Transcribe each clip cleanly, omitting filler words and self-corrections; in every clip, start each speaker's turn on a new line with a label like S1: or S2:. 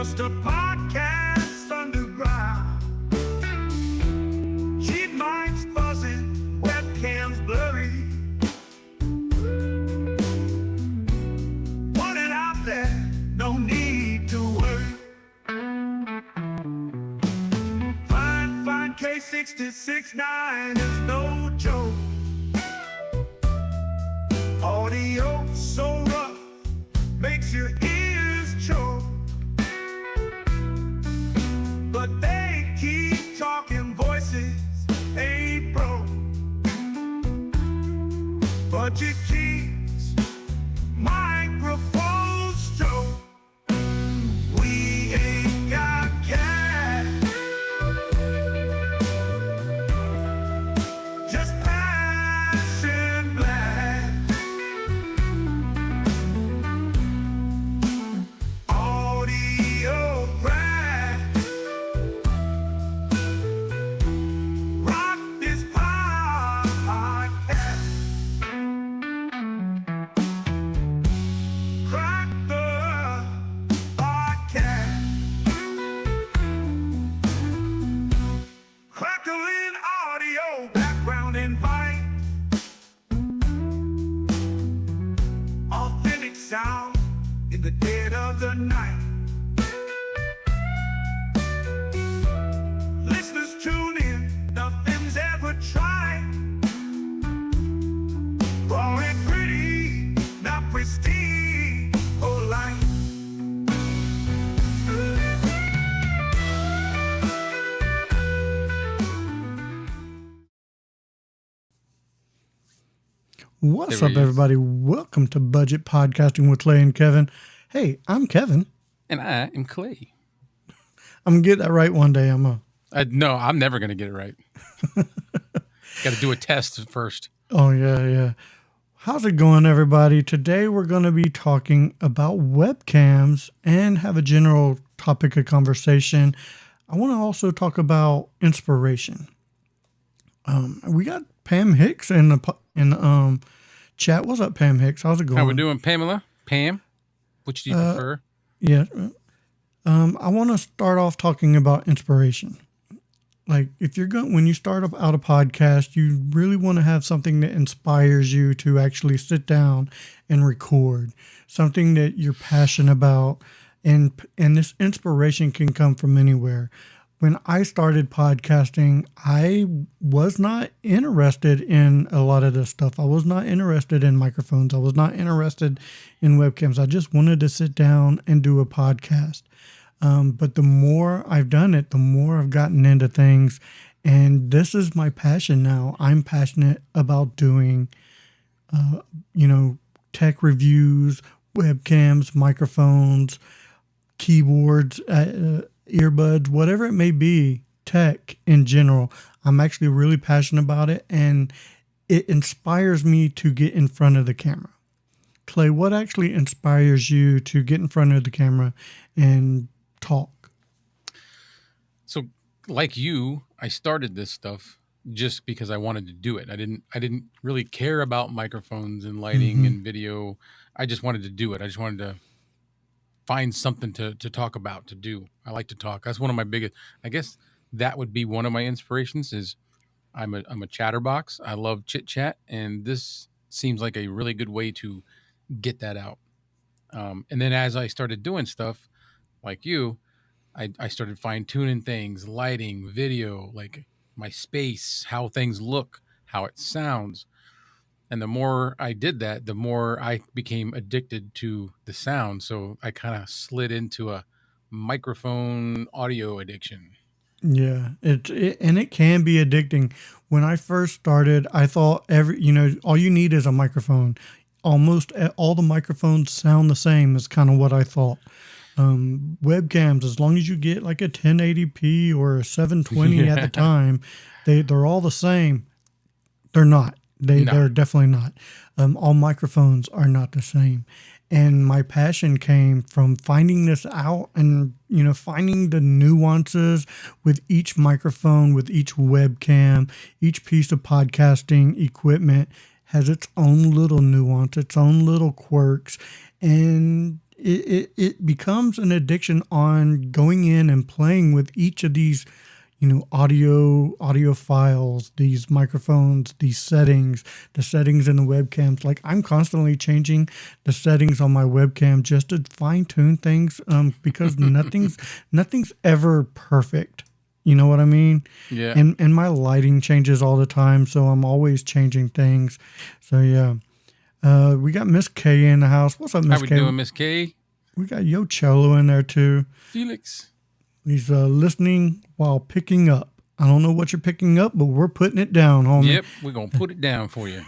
S1: just a podcast underground. Cheap minds buzzing, webcams blurry. Put it out there, no need to worry. Fine K66.9 is no joke. Audio so rough, makes your ears choke. But they keep talking, voices ain't broke. Budget keeps microphones stroke. We ain't got cash, just passion black. Audio crack. Rock this podcast. Crack the podcast. Crackling audio, background invite. Authentic sound in the dead of the night. Listeners tune in, nothing's ever tried. Raw and pretty, not pristine or light.
S2: What's
S3: There
S2: up,
S3: he is.
S2: everybody? Welcome to Budget Podcasting with Clay and Kevin. Hey, I'm Kevin.
S3: And I am Clay.
S2: I'm gonna get that right one day.
S3: No, I'm never going to get it right. Got to do a test first.
S2: Oh, yeah. How's it going, everybody? Today we're going to be talking about webcams and have a general topic of conversation. I want to also talk about inspiration. We got Pam Hicks in the chat. What's up, Pam Hicks? How's it going?
S3: How we doing, Pamela? Pam? Which do you prefer?
S2: Yeah. I want to start off talking about inspiration. Like, if you're going, when you start out a podcast, you really want to have something that inspires you to actually sit down and record something that you're passionate about. And this inspiration can come from anywhere. When I started podcasting, I was not interested in a lot of this stuff. I was not interested in microphones. I was not interested in webcams. I just wanted to sit down and do a podcast. But the more I've done it, the more I've gotten into things. And this is my passion now. I'm passionate about doing, tech reviews, webcams, microphones, keyboards, earbuds, whatever it may be, tech in general. I'm actually really passionate about it, and it inspires me to get in front of the camera. Clay, what actually inspires you to get in front of the camera and talk?
S3: So, like you, I started this stuff just because I wanted to do it. I didn't really care about microphones and lighting and video. I just wanted to do it. I just wanted to find something to talk about, to do. I like to talk. That's one of my biggest, I guess that would be one of my inspirations is I'm a chatterbox. I love chit chat. And this seems like a really good way to get that out. And then as I started doing stuff like you, I started fine tuning things, lighting, video, like my space, how things look, how it sounds. And the more I did that, the more I became addicted to the sound. So I kind of slid into a microphone audio addiction.
S2: Yeah, it can be addicting. When I first started, I thought all you need is a microphone. Almost all the microphones sound the same is kind of what I thought. Webcams, as long as you get like a 1080p or a 720 at the time, they're all the same. They're not. They're definitely not. All microphones are not the same. And my passion came from finding this out and, finding the nuances with each microphone, with each webcam, each piece of podcasting equipment has its own little nuance, its own little quirks. And it becomes an addiction on going in and playing with each of these, audio files, these microphones, these settings, the settings in the webcams. Like I'm constantly changing the settings on my webcam just to fine tune things, because nothing's ever perfect. You know what I mean?
S3: Yeah.
S2: And my lighting changes all the time, so I'm always changing things. So yeah. We got Miss K in the house. What's up, Miss
S3: How we
S2: K?
S3: doing, Miss K?
S2: We got Yo Cello in there too.
S3: Felix.
S2: He's listening while picking up. I don't know what you're picking up, but we're putting it down, homie.
S3: Yep, we're going to put it down for you.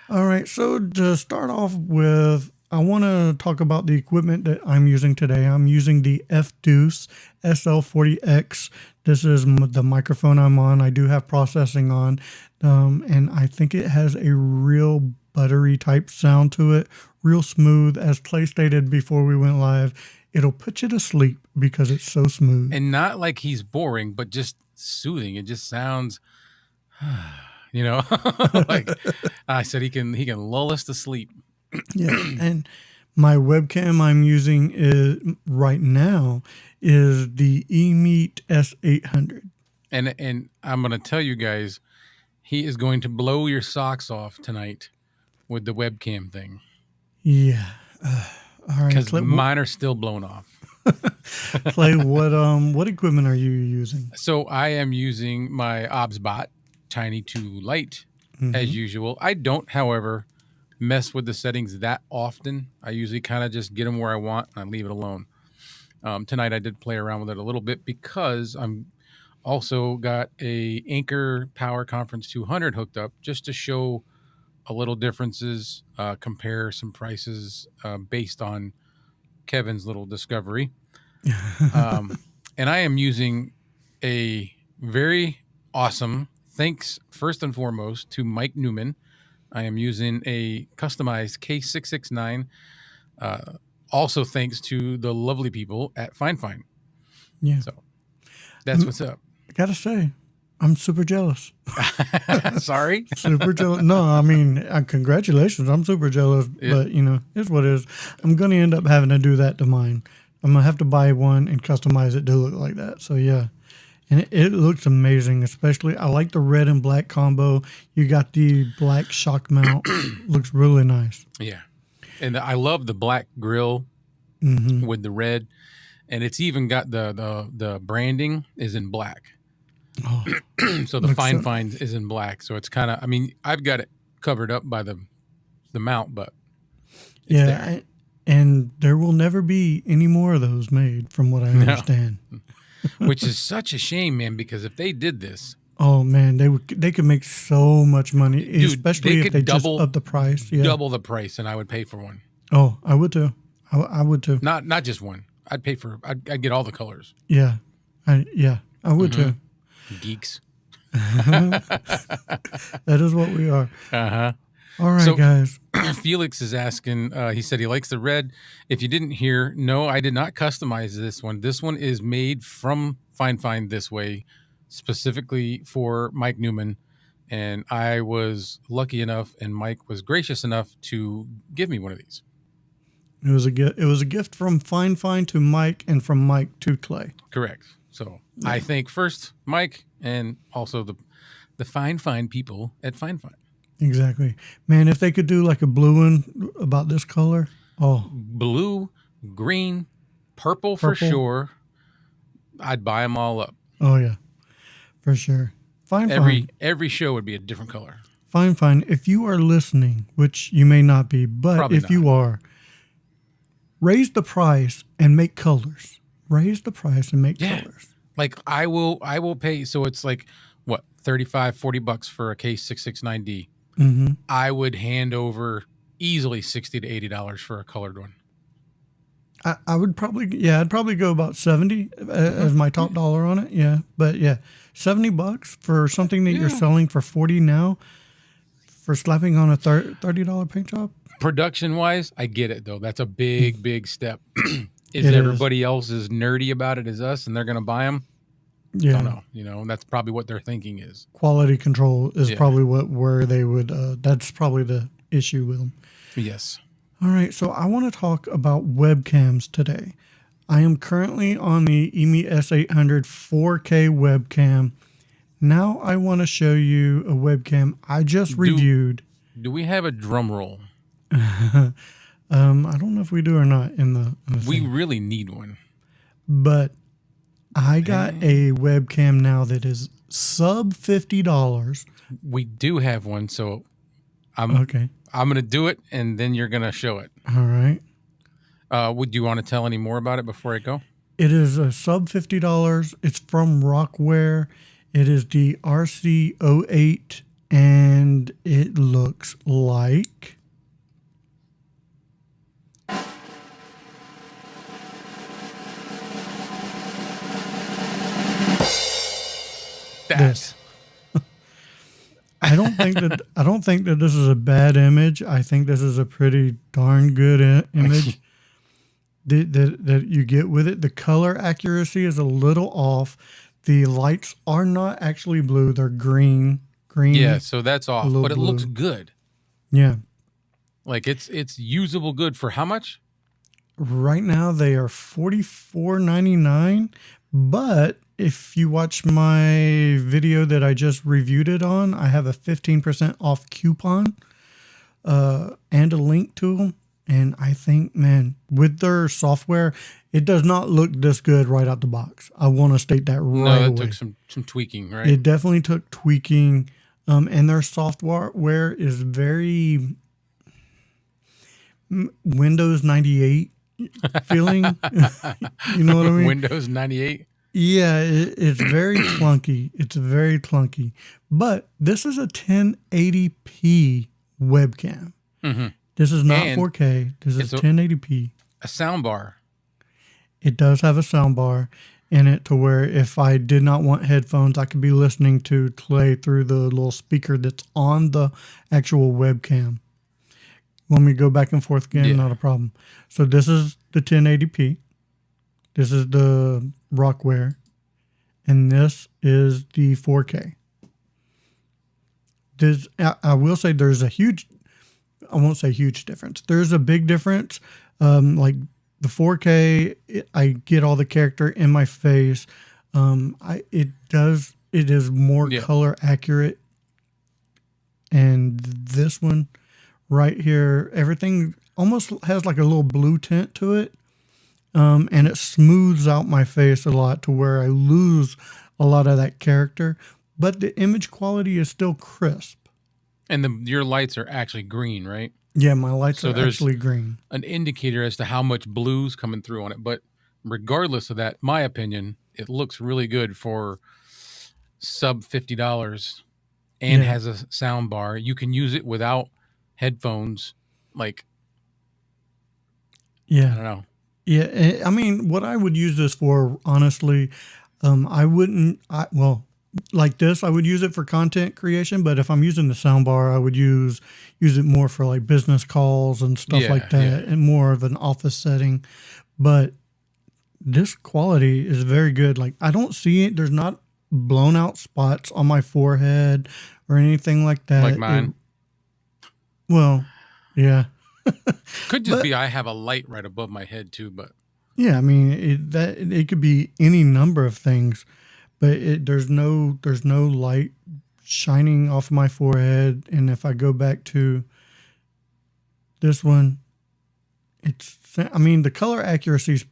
S2: All right, so to start off with, I want to talk about the equipment that I'm using today. I'm using the F-Deuce SL40X. This is the microphone I'm on. I do have processing on, and I think it has a real buttery type sound to it, real smooth. As Clay stated before we went live, it'll put you to sleep because it's so smooth.
S3: And not like he's boring, but just soothing. It just sounds, like I said, he can lull us to sleep.
S2: Yeah, and my webcam I'm using right now is the eMeet S800.
S3: And I'm going to tell you guys, he is going to blow your socks off tonight with the webcam thing.
S2: Yeah. All right.
S3: Because mine are still blown off.
S2: Clay, what equipment are you using?
S3: So I am using my OBSBot Tiny to Light as usual. I don't, however, mess with the settings that often. I usually kind of just get them where I want and I leave it alone. Tonight I did play around with it a little bit because I'm also got a Anchor Power Conference 200 hooked up just to show a little differences, compare some prices based on Kevin's little discovery. And I am using a very awesome, thanks first and foremost to Mike Newman. I am using a customized K669, also thanks to the lovely people at FineFine.
S2: Yeah.
S3: So that's what's up.
S2: I gotta say, I'm super jealous.
S3: Sorry?
S2: Super jealous. No, I mean, congratulations. I'm super jealous, but it's what it is. I'm going to end up having to do that to mine. I'm going to have to buy one and customize it to look like that. So, yeah. And it looks amazing, especially I like the red and black combo. You got the black shock mount. Looks really nice.
S3: Yeah. And I love the black grill with the red. And it's even got the branding is in black. Oh, so the FineFine is in black. So it's kind of, I mean, I've got it covered up by the mount, but it's there.
S2: And there will never be any more of those made from what I understand.
S3: Which is such a shame, man, because if they did this,
S2: oh man, they could make so much money,
S3: dude,
S2: especially if they just up the price. Yeah.
S3: Double the price, and I would pay for one.
S2: Oh, I would too. I would too.
S3: Not just one. I'd pay for. I'd get all the colors.
S2: Yeah, I would too.
S3: Geeks.
S2: That is what we are. All right,
S3: so,
S2: guys.
S3: Felix is asking, he said he likes the red. If you didn't hear, no, I did not customize this one. This one is made from FineFine this way, specifically for Mike Newman. And I was lucky enough, and Mike was gracious enough to give me one of these.
S2: It was a gift from FineFine to Mike, and from Mike to Clay.
S3: Correct. So I thank first Mike, and also the FineFine people at FineFine.
S2: Exactly. Man, if they could do like a blue one about this color. Oh.
S3: Blue, green, purple for sure. I'd buy them all up.
S2: Oh, yeah. For sure. FineFine.
S3: Every show would be a different color.
S2: FineFine, if you are listening, which you may not be, but
S3: Probably
S2: if
S3: not.
S2: you are, raise the price and make colors. Raise the price and make colors.
S3: Like I will pay. So it's like, what, $35-$40 for a K669D.
S2: Mm-hmm.
S3: I would hand over easily $60 to $80 for a colored one.
S2: I would probably, I'd probably go about 70 as my top dollar on it. Yeah. But yeah, $70 for something that you're selling for 40 now for slapping on a $30 paint job.
S3: Production wise, I get it though. That's a big step. Is everybody else as nerdy about it as us and they're going to buy them?
S2: Yeah.
S3: Don't know. That's probably what their thinking is.
S2: Quality control is probably where they would, that's probably the issue with them.
S3: Yes.
S2: All right, so I want to talk about webcams today. I am currently on the EMI S800 4K webcam. Now I want to show you a webcam I just
S3: Do
S2: reviewed.
S3: do we have a drum roll?
S2: I don't know if we do or not in the
S3: We
S2: thing,
S3: really need one.
S2: but I got a webcam now that is sub $50.
S3: We do have one, so I'm
S2: Okay,
S3: I'm gonna do it, and then you're gonna show it.
S2: all right.
S3: Would you want to tell any more about it before I go?
S2: It is a sub $50. It's from Rockware. It is the RC08, and it looks like this. I don't think that this is a bad image. I think this is a pretty darn good image that you get with it. The color accuracy is a little off. The lights are not actually blue; they're green.
S3: Yeah, so that's off,
S2: little
S3: but it looks
S2: blue.
S3: good.
S2: Yeah.
S3: Like it's usable good for how much?
S2: Right now they are $44.99, but if you watch my video that I just reviewed it on, I have a 15% off coupon and a link to them. And I think, man, with their software, it does not look this good right out the box. I want to state that
S3: No,
S2: right
S3: it
S2: away.
S3: took some tweaking, right?
S2: It definitely took tweaking, and their software is very Windows 98 feeling. You know what I mean?
S3: Windows 98.
S2: Yeah, it's very clunky. It's very clunky. But this is a 1080p webcam.
S3: Mm-hmm.
S2: This is not
S3: And
S2: 4K. This is
S3: it's
S2: 1080p.
S3: A sound bar.
S2: It does have a sound bar in it to where if I did not want headphones, I could be listening to play through the little speaker that's on the actual webcam. Want me to go back and forth again?
S3: Yeah.
S2: Not a problem. So this is the 1080p. This is the Rockware. And this is the 4K. I will say there's a huge, I won't say huge difference. There's a big difference. Like the 4K, I get all the character in my face. It is more
S3: Yeah.
S2: color accurate. And this one right here, everything almost has like a little blue tint to it. And it smooths out my face a lot to where I lose a lot of that character, but the image quality is still crisp.
S3: And your lights are actually green, right?
S2: Yeah, my lights
S3: So
S2: are
S3: there's-
S2: actually green.
S3: An indicator as to how much blue's coming through on it. But regardless of that, my opinion, it looks really good for sub $50 and
S2: Yeah.
S3: has a sound bar. You can use it without headphones. Like, I
S2: Yeah.
S3: don't know.
S2: Yeah. I mean, what I would use this for, honestly, well, like this, I would use it for content creation, but if I'm using the soundbar, I would use it more for like business calls and stuff
S3: Yeah,
S2: like that,
S3: yeah.
S2: and more of an office setting. But this quality is very good. Like I don't see it. There's not blown out spots on my forehead or anything like that.
S3: Like mine.
S2: Well, yeah.
S3: Could just
S2: But-
S3: be I have a light right above my head too, but
S2: Yeah, I mean it could be any number of things, but there's no light shining off my forehead. And if I go back to this one, the color accuracy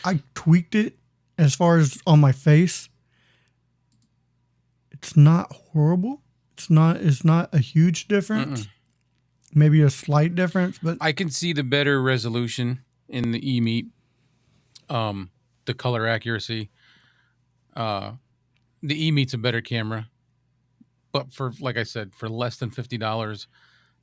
S2: I tweaked it as far as on my face. It's not horrible. It's not a huge difference. Maybe a slight difference, but
S3: I can see the better resolution in the E-Meet, the color accuracy. The E-Meet's a better camera, but for, like I said, for less than $50,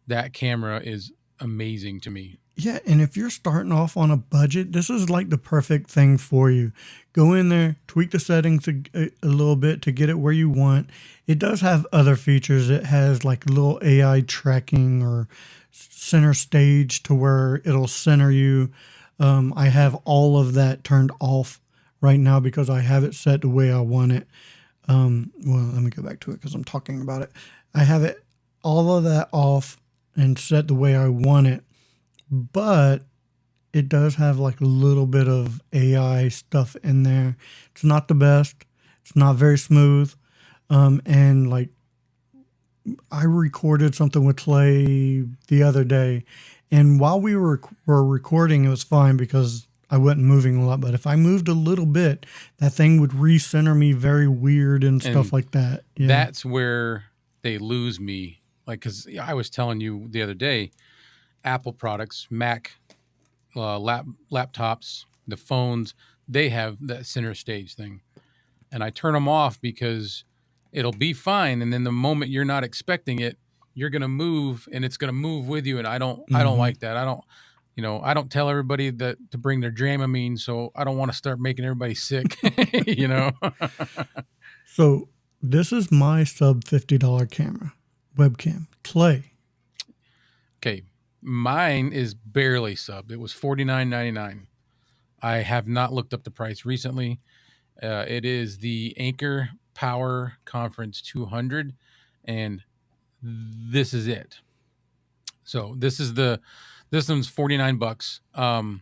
S3: that camera is amazing to me.
S2: yeah, and if you're starting off on a budget, this is like the perfect thing for you. Go in there, tweak the settings a little bit to get it where you want. It does have other features. It has like little AI tracking or center stage to where it'll center you. I have all of that turned off right now because I have it set the way I want it. Well, let me go back to it because I'm talking about it. I have it all of that off. and set the way I want it. But it does have like a little bit of AI stuff in there. It's not the best. It's not very smooth. And like I recorded something with Clay the other day, and while we were recording, it was fine because I wasn't moving a lot. But if I moved a little bit, that thing would recenter me very weird and stuff like that. Yeah.
S3: That's where they lose me. Like, because I was telling you the other day, Apple products, Mac, laptops, the phones, they have that center stage thing. And I turn them off because it'll be fine. And then the moment you're not expecting it, you're going to move and it's going to move with you. And I don't like that. I don't tell everybody that to bring their Dramamine. So I don't want to start making everybody sick,
S2: So this is my sub $50 camera webcam. Clay.
S3: Okay. Mine is barely sub. It was $49.99. I have not looked up the price recently. It is the Anchor Power Conference 200, and this is it. So this one's $49.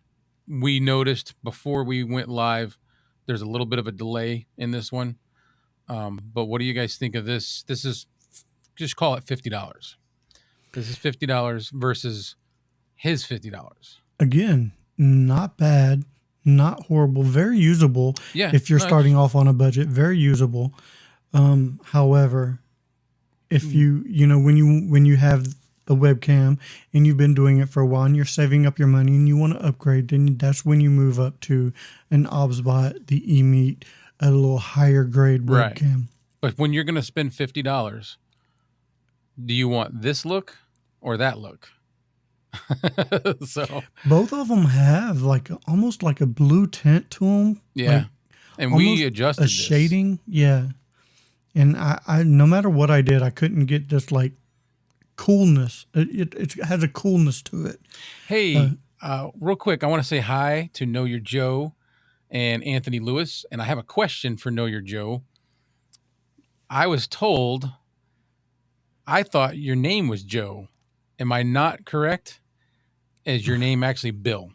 S3: We noticed before we went live, there's a little bit of a delay in this one. But what do you guys think of this? This is, just call it $50. This is $50 versus his $50.
S2: Again, not bad, not horrible, very usable.
S3: Yeah,
S2: if you're starting off on a budget, very usable. However, if when you have the webcam and you've been doing it for a while and you're saving up your money and you want to upgrade, then that's when you move up to an OBSBot, the eMeet, a little higher grade webcam.
S3: Right. But when you're going to spend $50, do you want this look or that look? So
S2: both of them have almost like a blue tint to them.
S3: Yeah.
S2: Like
S3: and we adjusted
S2: a shading. Yeah. And I no matter what I did, I couldn't get this like coolness. It has a coolness to it.
S3: Hey, real quick, I want to say hi to Know Your Joe and Anthony Lewis. And I have a question for Know Your Joe. I was told, I thought your name was Joe. Am I not correct? Is your name actually Bill?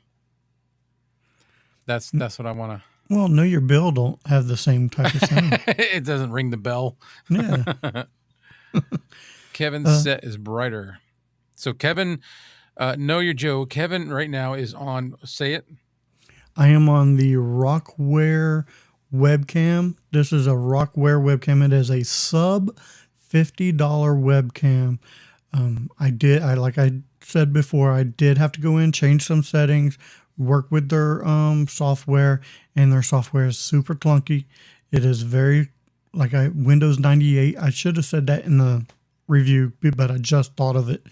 S3: That's what I want to.
S2: Well, Know Your Bill don't have the same type of sound.
S3: It doesn't ring the bell.
S2: Yeah.
S3: Kevin's set is brighter. So Kevin, Know Your Joe. Kevin right now is on, say it.
S2: I am on the Rockware webcam. This is a Rockware webcam. It is a sub $50 webcam. Like I said before, I did have to go in, change some settings, work with their software, and their software is super clunky. It is very Windows 98. I should have said that in the review, but I just thought of it.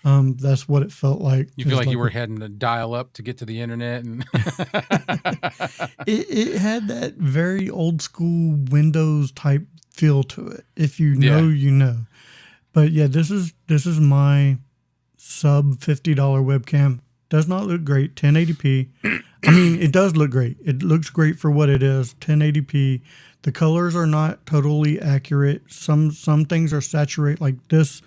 S2: That's what it felt like.
S3: You feel like you were having to dial up to get to the internet, and
S2: it had that very old school Windows type feel to it. If you know, you know. But yeah, this is my sub $50 webcam. Does not look great. 1080p. I mean, it does look great. It looks great for what it is. 1080p. The colors are not totally accurate. Some things are saturated. Like this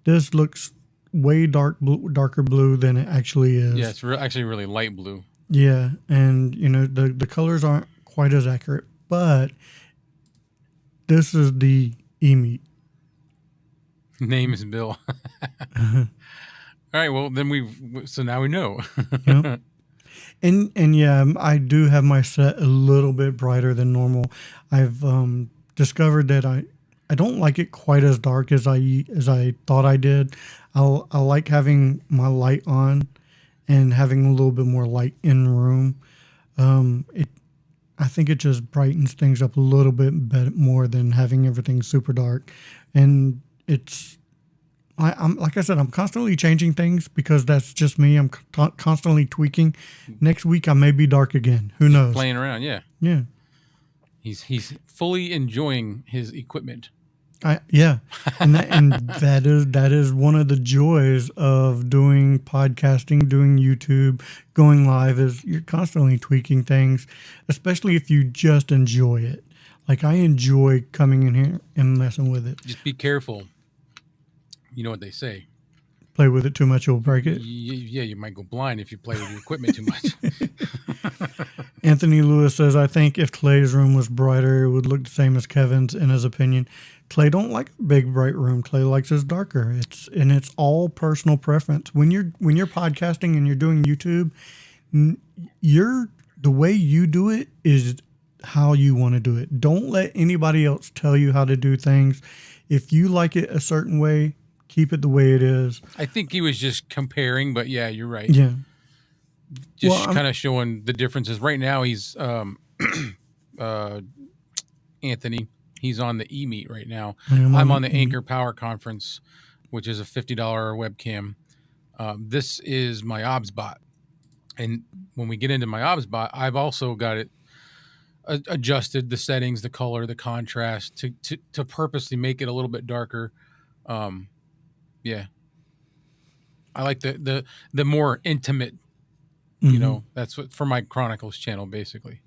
S2: looks way darker blue than it actually is.
S3: Yeah, it's actually really light blue.
S2: Yeah, and the colors aren't quite as accurate, but this is the eMeet.
S3: Name is Bill. All right, well then so now we know.
S2: Yep. And yeah, I do have my set a little bit brighter than normal. I've discovered that I don't like it quite as dark as I thought I did. I like having my light on and having a little bit more light in the room. I think it just brightens things up a little bit more than having everything super dark. And I'm like I said, I'm constantly changing things because that's just me. I'm constantly tweaking. Next week I may be dark again. Who knows?
S3: Playing around, yeah.
S2: Yeah.
S3: He's fully enjoying his equipment.
S2: Yeah, and that is one of the joys of doing podcasting, doing YouTube, going live. Is you're constantly tweaking things, especially if you just enjoy it. Like I enjoy coming in here and messing with it.
S3: Just be careful. You know what they say.
S2: play with it too much, you'll break it.
S3: Yeah, you might go blind if you play with your equipment too much.
S2: Anthony Lewis says, I think if Clay's room was brighter, it would look the same as Kevin's, in his opinion. Clay don't like a big bright room. Clay likes his darker. It's all personal preference. When you're podcasting and you're doing YouTube, the way you do it is how you want to do it. Don't let anybody else tell you how to do things. If you like it a certain way, keep it the way it is.
S3: I think he was just comparing, but yeah, you're right.
S2: Yeah.
S3: Just kind of showing the differences. Right now, he's Anthony. He's on the E-Meet right now. I'm on the Anchor Power Conference, which is a $50 webcam. This is my OBSBot. And when we get into my OBSBot, I've also got it adjusted, the settings, the color, the contrast to purposely make it a little bit darker. Yeah. I like the more intimate, you know, that's what for my Chronicles channel, basically.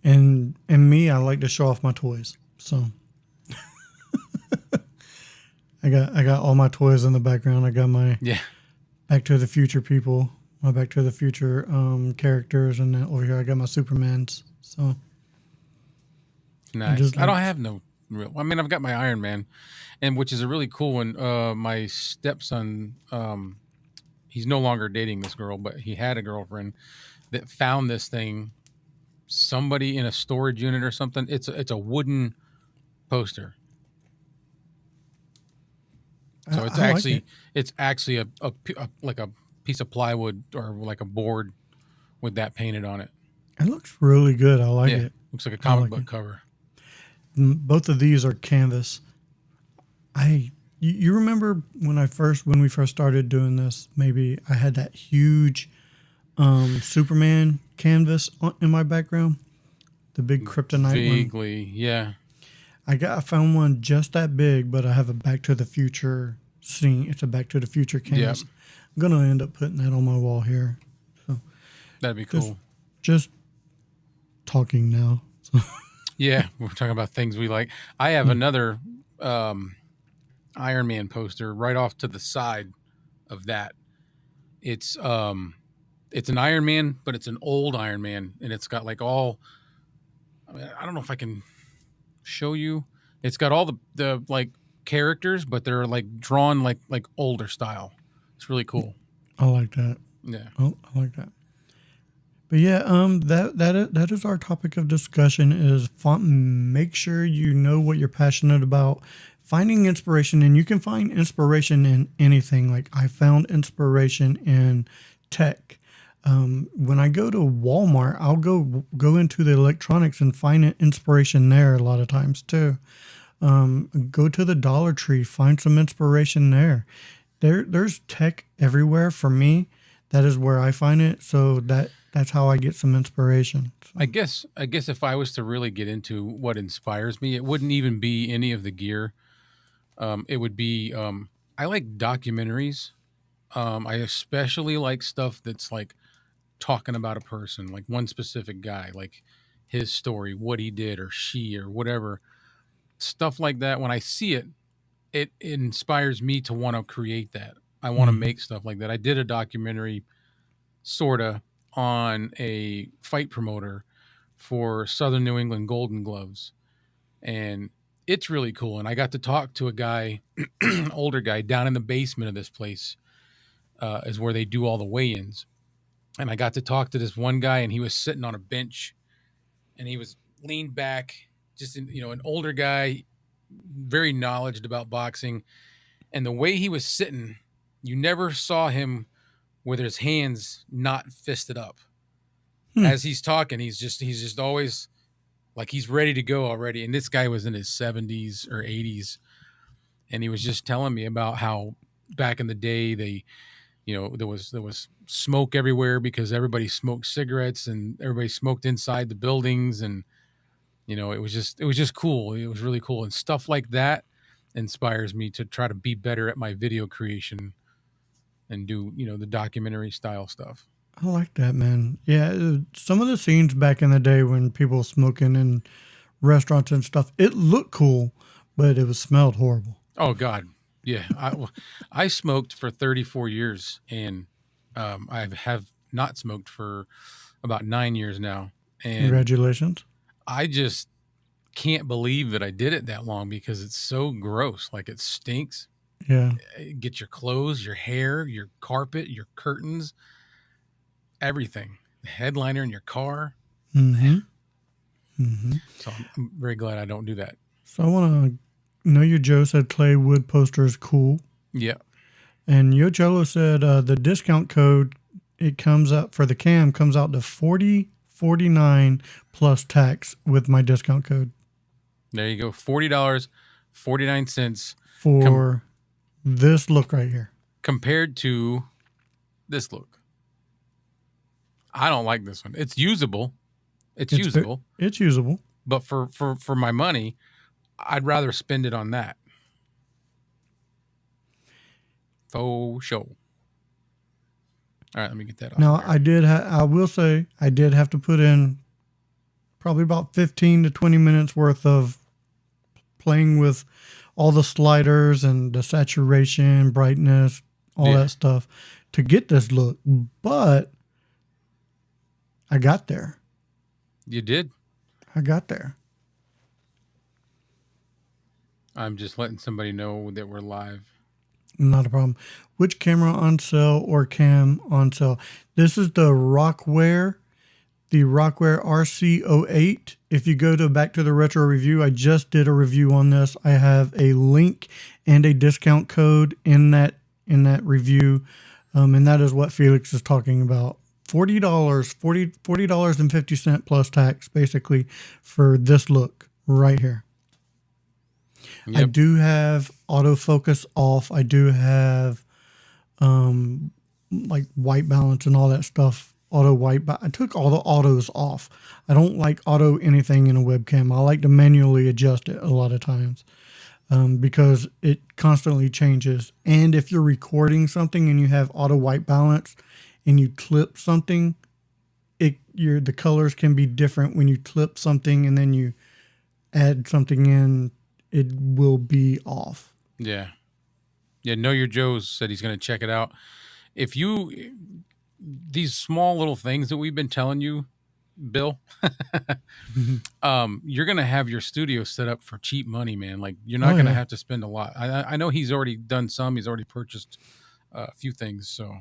S2: And me, I like to show off my toys. So I got all my toys in the background. I got my Back to the Future people, my Back to the Future characters, and then over here I got my Supermans. So
S3: nice. I don't have no real. I mean, I've got my Iron Man, and which is a really cool one. My stepson, he's no longer dating this girl, but he had a girlfriend that found this thing. Somebody in a storage unit or something. It's a wooden poster. So it's actually a like a piece of plywood or like a board with that painted on it.
S2: It looks really good. I like it.
S3: Looks like a comic book cover.
S2: Both of these are canvas. You remember when we first started doing this? Maybe I had that huge Superman canvas in my background, the big kryptonite
S3: Vaguely,
S2: one.
S3: Yeah.
S2: I found one just that big, but I have a Back to the Future scene. It's a Back to the Future canvas.
S3: Yep.
S2: I'm gonna end up putting that on my wall here. So
S3: that'd be cool.
S2: Just talking now.
S3: Yeah, we're talking about things we like. I have another Iron Man poster right off to the side of that. It's an Iron Man, but it's an old Iron Man, and it's got like all. I don't know if I can show you. It's got all the like characters, but they're like drawn like older style. It's really cool.
S2: I like that.
S3: Yeah.
S2: Oh, I like that. But yeah, that is our topic of discussion is make sure you know what you're passionate about. Finding inspiration, and you can find inspiration in anything. Like I found inspiration in tech. When I go to Walmart, I'll go into the electronics and find inspiration there a lot of times too. Go to the Dollar Tree, find some inspiration there. There's tech everywhere for me. That is where I find it. So that's how I get some inspiration. So.
S3: I guess if I was to really get into what inspires me, it wouldn't even be any of the gear. It would be I like documentaries. I especially like stuff that's like talking about a person, like one specific guy, like his story, what he did or she or whatever. Stuff like that. When I see it, it inspires me to want to create that. I want to make stuff like that. I did a documentary sorta on a fight promoter for Southern New England Golden Gloves. And it's really cool. And I got to talk to a guy, older guy, down in the basement of this place, is where they do all the weigh-ins. And I got to talk to this one guy, and he was sitting on a bench, and he was leaned back, just an older guy, very knowledgeable about boxing. And the way he was sitting, you never saw him with his hands not fisted up. As he's talking, he's just always like he's ready to go already. And this guy was in his 70s or 80s, and he was just telling me about how back in the day there was smoke everywhere because everybody smoked cigarettes and everybody smoked inside the buildings, and it was just cool. It was really cool, and stuff like that inspires me to try to be better at my video creation and do the documentary style stuff.
S2: I like that, man. Yeah, some of the scenes back in the day when people were smoking in restaurants and stuff, it looked cool, but it was smelled horrible.
S3: Oh God, Yeah, I smoked for 34 years, and I have not smoked for about 9 years now, and
S2: Congratulations.
S3: I just can't believe that I did it that long because it's so gross. Like it stinks.
S2: Yeah.
S3: Get your clothes, your hair, your carpet, your curtains, everything. The headliner in your car.
S2: Mm-hmm. Mm-hmm.
S3: So I'm very glad I don't do that.
S2: So I want to know your Joe said clay wood poster is cool.
S3: Yeah.
S2: And Yo Jello said the discount code it comes up for the cam comes out to $40.49 plus tax with my discount code
S3: There you go. $40.49
S2: for this look right here.
S3: compared to this look. I don't like this one. It's usable. It's usable.
S2: It's usable.
S3: But for my money, I'd rather spend it on that. Faux show. All right, let me get that off.
S2: Now
S3: there.
S2: I will say I did have to put in probably about 15 to 20 minutes worth of playing with all the sliders and the saturation, brightness, all that stuff to get this look. But I got there.
S3: You did?
S2: I got there.
S3: I'm just letting somebody know that we're live.
S2: Not a problem. Which camera on sale or cam on sale? This is the Rockware RC08. If you go to back to the retro review, I just did a review on this. I have a link and a discount code in that review, and that is what Felix is talking about. $40.50 plus tax, basically, for this look right here. Yep. I do have autofocus off. I do have like white balance and all that stuff. Auto white, but I took all the autos off. I don't like auto anything in a webcam. I like to manually adjust it a lot of times because it constantly changes. And if you're recording something and you have auto white balance and you clip something, the colors can be different when you clip something and then you add something in. It will be off.
S3: Yeah. Yeah. Know Your Joe's said he's going to check it out. If you, these small little things that we've been telling you, Bill, you're going to have your studio set up for cheap money, man. Like you're not going to have to spend a lot. I know he's already done some, he's already purchased a few things. So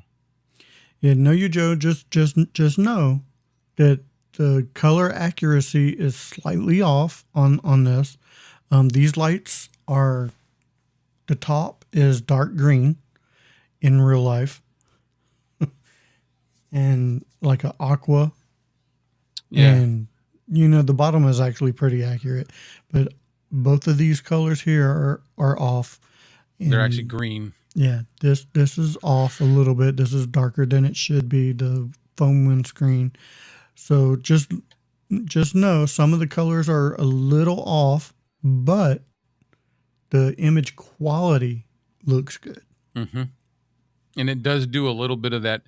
S2: yeah, Know Your Joe, just know that the color accuracy is slightly off on this. These lights are, the top is dark green in real life and like an aqua. Yeah. And, the bottom is actually pretty accurate, but both of these colors here are off.
S3: They're actually green.
S2: Yeah. This is off a little bit. This is darker than it should be, the foam windscreen. So just know some of the colors are a little off, but the image quality looks good.
S3: Mm-hmm. And it does do a little bit of that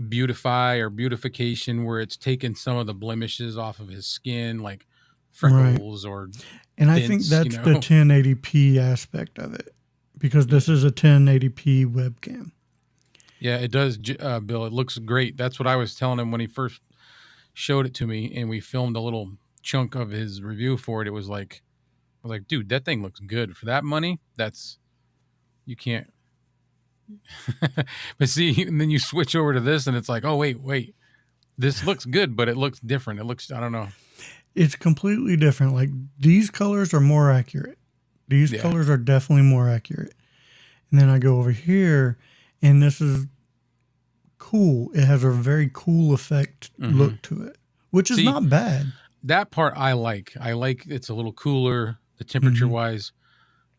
S3: beautification where it's taken some of the blemishes off of his skin, like freckles or
S2: and
S3: dents,
S2: I think that's the 1080p aspect of it because this is a 1080p webcam.
S3: Yeah, it does, Bill. It looks great. That's what I was telling him when he first showed it to me and we filmed a little chunk of his review for it. It was like, I was like, dude, that thing looks good for that money. You can't. But see, and then you switch over to this and it's like, oh, wait, this looks good, but it looks different. It looks, I don't know.
S2: It's completely different. Like these colors are more accurate. These colors are definitely more accurate. And then I go over here and this is cool. It has a very cool effect look to it, which is not bad.
S3: That part I like. It's a little cooler, the temperature wise.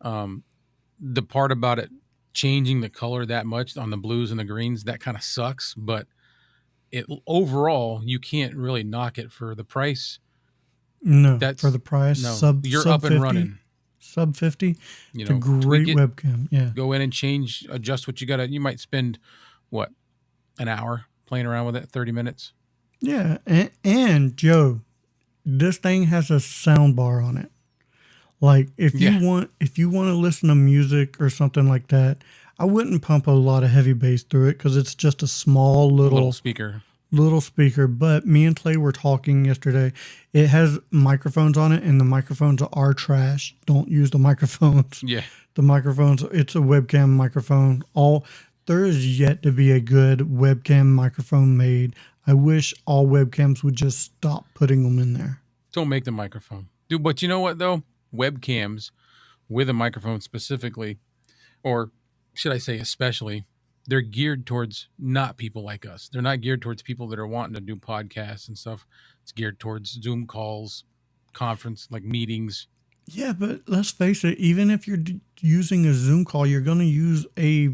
S3: The part about it changing the color that much on the blues and the greens, that kind of sucks. But it overall, you can't really knock it for the price.
S2: No, for the price,
S3: you're
S2: sub
S3: up
S2: 50,
S3: and running.
S2: Sub 50. It's a great webcam. Yeah.
S3: Go in and adjust what you got to. You might spend an hour playing around with it, 30 minutes.
S2: Yeah, and Joe, this thing has a sound bar on it. Like if
S3: Yeah.
S2: you want to listen to music or something like that, I wouldn't pump a lot of heavy bass through it because it's just a small
S3: Little speaker.
S2: little speaker. But me and Clay were talking yesterday. It has microphones on it, and the microphones are trash. Don't use the microphones.
S3: Yeah.
S2: The microphones. It's a webcam microphone. There is yet to be a good webcam microphone made. I wish all webcams would just stop putting them in there.
S3: Don't make the microphone. Dude, but you know what though? Webcams with a microphone specifically, or should I say especially, they're geared towards not people like us. They're not geared towards people that are wanting to do podcasts and stuff. It's geared towards Zoom calls, conference like meetings.
S2: Yeah, but let's face it. Even if you're using a Zoom call, you're going to use a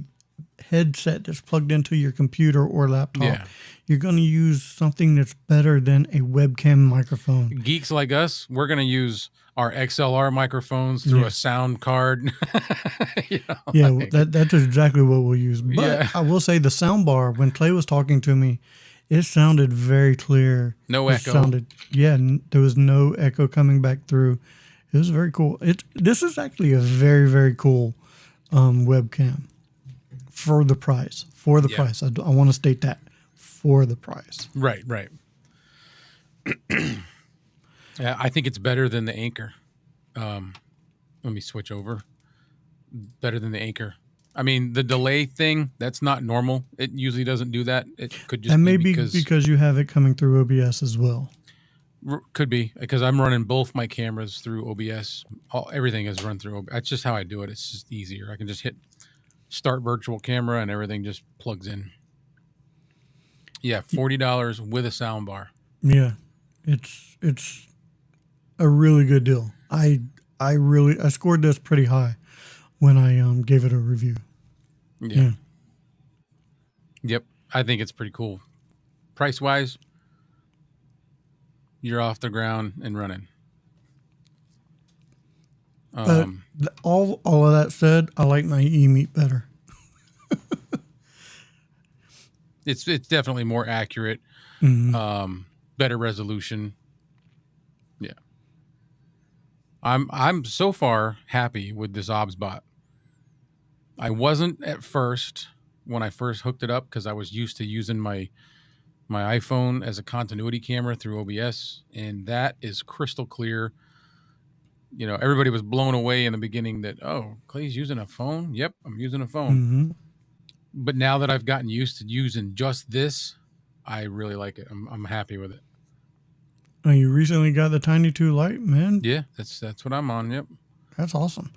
S2: headset that's plugged into your computer or laptop.
S3: Yeah.
S2: You're going to use something that's better than a webcam microphone.
S3: Geeks like us, we're going to use our XLR microphones through a sound card.
S2: Yeah, that's exactly what we'll use. But
S3: Yeah.
S2: I will say the sound bar, when Clay was talking to me, it sounded very clear.
S3: No
S2: It
S3: echo.
S2: there was no echo coming back through. It was very cool. This is actually a very, very cool webcam for the price. For the price. I want to state that. For the price.
S3: Right. Yeah, I think it's better than the Anchor. Let me switch over. Better than the Anchor. I mean, the delay thing, that's not normal. It usually doesn't do that. It could just
S2: And
S3: be
S2: maybe because you have it coming through OBS as well.
S3: Could be because I'm running both my cameras through OBS. Everything is run through OBS. That's just how I do it. It's just easier. I can just hit start virtual camera and everything just plugs in. Yeah, $40 with a sound bar.
S2: Yeah, it's a really good deal. I scored this pretty high when I gave it a review.
S3: Yeah. Yep. I think it's pretty cool. Price wise, you're off the ground and running.
S2: But all of that said, I like my e-meat better.
S3: It's definitely more accurate, better resolution. Yeah, I'm so far happy with this OBSBot. I wasn't at first when I first hooked it up because I was used to using my iPhone as a continuity camera through OBS, and that is crystal clear. You know, everybody was blown away in the beginning that, oh, Clay's using a phone. Yep, I'm using a phone.
S2: Mm-hmm.
S3: But now that I've gotten used to using just this, I really like it. I'm happy with it.
S2: Oh, you recently got the Tiny 2 Lite, man.
S3: Yeah, that's what I'm on. Yep.
S2: That's awesome.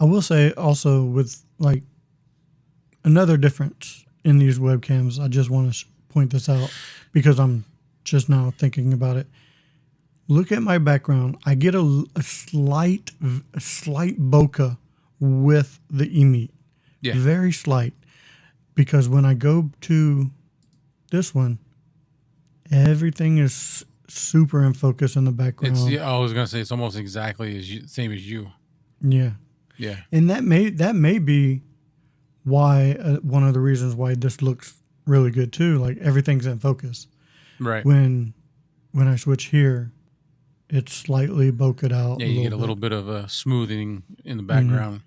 S2: I will say also with like another difference in these webcams, I just want to point this out because I'm just now thinking about it. Look at my background. I get a slight bokeh with the e-meat.
S3: Yeah.
S2: Very slight. Because when I go to this one, everything is super in focus in the background.
S3: I was gonna say it's almost exactly same as you.
S2: Yeah.
S3: Yeah.
S2: And that may be why one of the reasons why this looks really good too. Like everything's in focus.
S3: Right.
S2: When I switch here, it's slightly bokeh out.
S3: Yeah, you get a little bit of a smoothing in the background.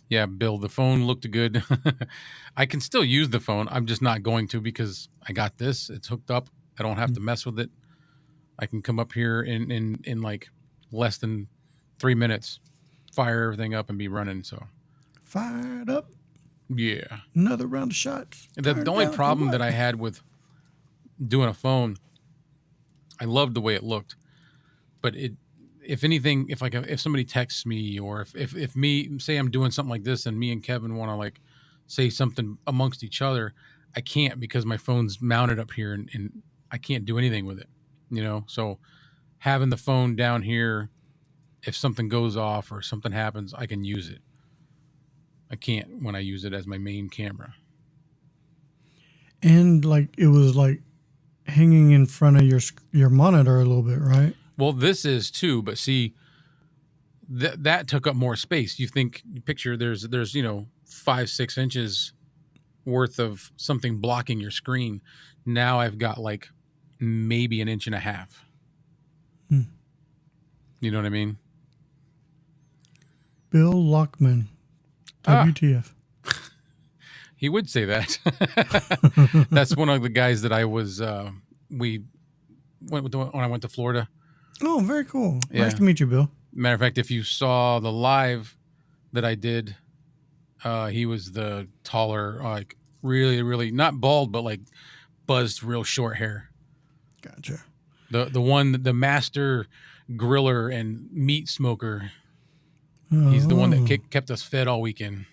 S3: Yeah, Bill, the phone looked good. I can still use the phone. I'm just not going to because I got this. It's hooked up. I don't have to mess with it. I can come up here in like less than 3 minutes, fire everything up and be running. So
S2: Fired up.
S3: yeah.
S2: Another round of shots.
S3: The only problem that I had with doing a phone, I loved the way it looked, but if anything, if somebody texts me or if me, say I'm doing something like this and me and Kevin want to like say something amongst each other, I can't because my phone's mounted up here and I can't do anything with it, you know? So having the phone down here, if something goes off or something happens, I can use it. I can't when I use it as my main camera.
S2: And like it was like hanging in front of your monitor a little bit, right?
S3: Well, this is too, but see, that took up more space. You picture there's 5-6 inches worth of something blocking your screen. Now I've got like maybe 1.5 inches. You know what I mean?
S2: Bill Lockman. WTF.
S3: He would say that. That's one of the guys that I was. We went with when I went to Florida.
S2: Oh, very cool.
S3: Yeah.
S2: Nice to meet you, Bill.
S3: Matter of fact, if you saw the live that I did, he was the taller, like really, really not bald, but like buzzed, real short hair.
S2: Gotcha.
S3: The master griller and meat smoker. He's the one that kept us fed all weekend.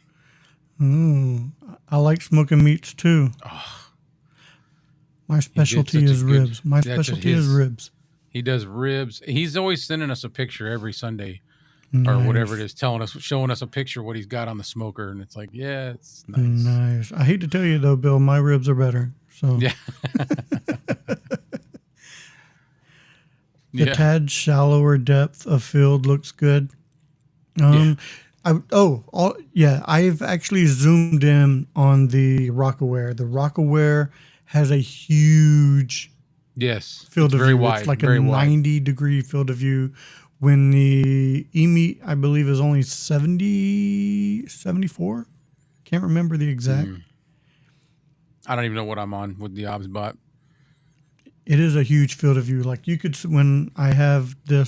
S2: I like smoking meats too.
S3: Oh,
S2: my specialty is ribs. My
S3: That's
S2: specialty is ribs.
S3: He does ribs. He's always sending us a picture every Sunday
S2: Nice.
S3: or whatever it is, showing us a picture of what he's got on the smoker, and it's like, yeah, it's nice.
S2: Nice. I hate to tell you though, Bill, my ribs are better. So
S3: Yeah.
S2: the tad shallower depth of field looks good. I've actually zoomed in on the Rockaware. The Rockaware has a huge field of
S3: very
S2: view.
S3: wide,
S2: It's like
S3: very
S2: a
S3: wide.
S2: 90-degree field of view. When the E-Meet, I believe, is only 70, 74. Can't remember the exact.
S3: I don't even know what I'm on with the OBS bot.
S2: It is a huge field of view. Like you could, when I have the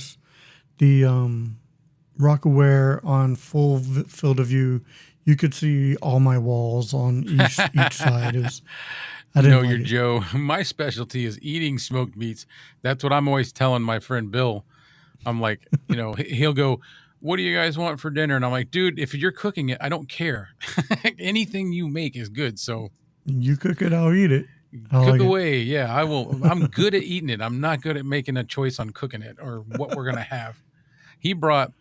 S2: Rockaware on full field of view, you could see all my walls on each side. I didn't like
S3: you're
S2: it.
S3: Joe. My specialty is eating smoked meats. That's what I'm always telling my friend Bill. I'm like, he'll go, "What do you guys want for dinner?" And I'm like, "Dude, if you're cooking it, I don't care. Anything you make is good. So
S2: you cook it, I'll eat it.
S3: Cook away. Yeah, I will. I'm good at eating it. I'm not good at making a choice on cooking it or what we're going to have." He brought,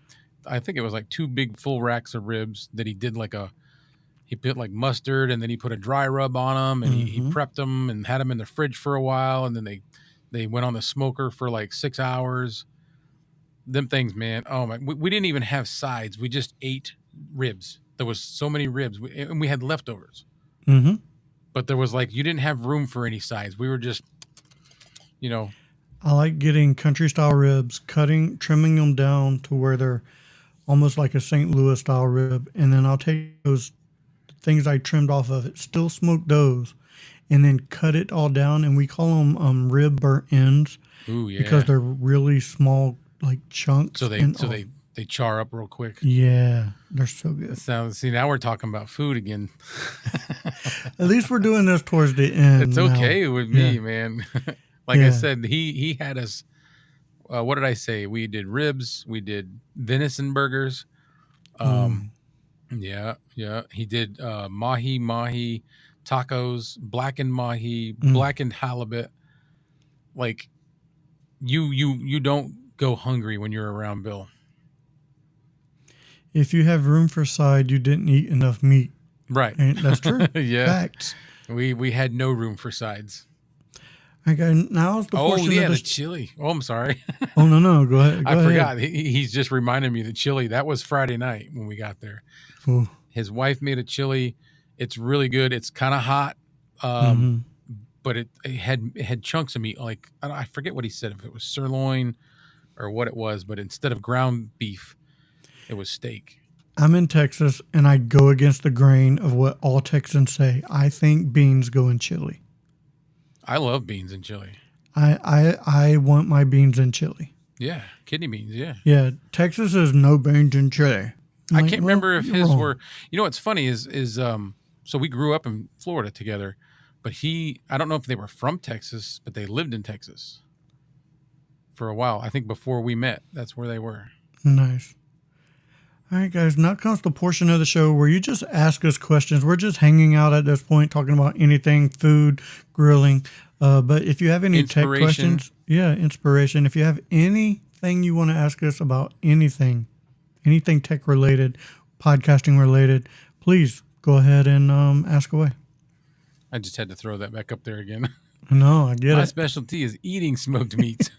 S3: I think it was like 2 big full racks of ribs that he did he put like mustard and then he put a dry rub on them and he prepped them and had them in the fridge for a while. And then they went on the smoker for like 6 hours. Them things, man. Oh my, we didn't even have sides. We just ate ribs. There was so many ribs and we had leftovers.
S2: Mm-hmm.
S3: But there was you didn't have room for any sides. We were just,
S2: I like getting country style ribs, trimming them down to where they're almost like a St. Louis style rib. And then I'll take those things I trimmed off of it, still smoke those, and then cut it all down. And we call them rib burnt ends.
S3: Ooh, yeah.
S2: Because they're really small, like chunks.
S3: So they char up real quick.
S2: Yeah, they're so good.
S3: See, now we're talking about food again.
S2: At least we're doing this towards the end.
S3: It's okay with me, man. I said, he had us. What did I say? We did ribs. We did venison burgers. Yeah. He did mahi tacos, blackened mahi, blackened halibut. You don't go hungry when you're around Bill.
S2: If you have room for side, you didn't eat enough meat.
S3: Right.
S2: That's true.
S3: Yeah.
S2: Facts.
S3: We had no room for sides.
S2: Okay, now is the portion of
S3: the chili. Oh, I'm sorry.
S2: Oh, no. Go ahead.
S3: I forgot. He's just reminded me the chili. That was Friday night when we got there.
S2: Ooh.
S3: His wife made a chili. It's really good. It's kind of hot, but it had chunks of meat. I forget what he said, if it was sirloin or what it was, but instead of ground beef, it was steak.
S2: I'm in Texas, and I go against the grain of what all Texans say. I think beans go in chili.
S3: I love beans and chili.
S2: I want my beans in chili.
S3: Yeah, kidney beans, yeah.
S2: Yeah, Texas is no beans in chili.
S3: I can't remember if his were. What's funny is so we grew up in Florida together, but I don't know if they were from Texas, but they lived in Texas for a while. I think before we met, that's where they were.
S2: Nice. All right, guys, now comes the portion of the show where you just ask us questions. We're just hanging out at this point, talking about anything, food, grilling. But if you have any tech questions, inspiration. If you have anything you want to ask us about anything tech related, podcasting related, please go ahead and ask away.
S3: I just had to throw that back up there again.
S2: No, I get
S3: My
S2: it.
S3: specialty is eating smoked meats.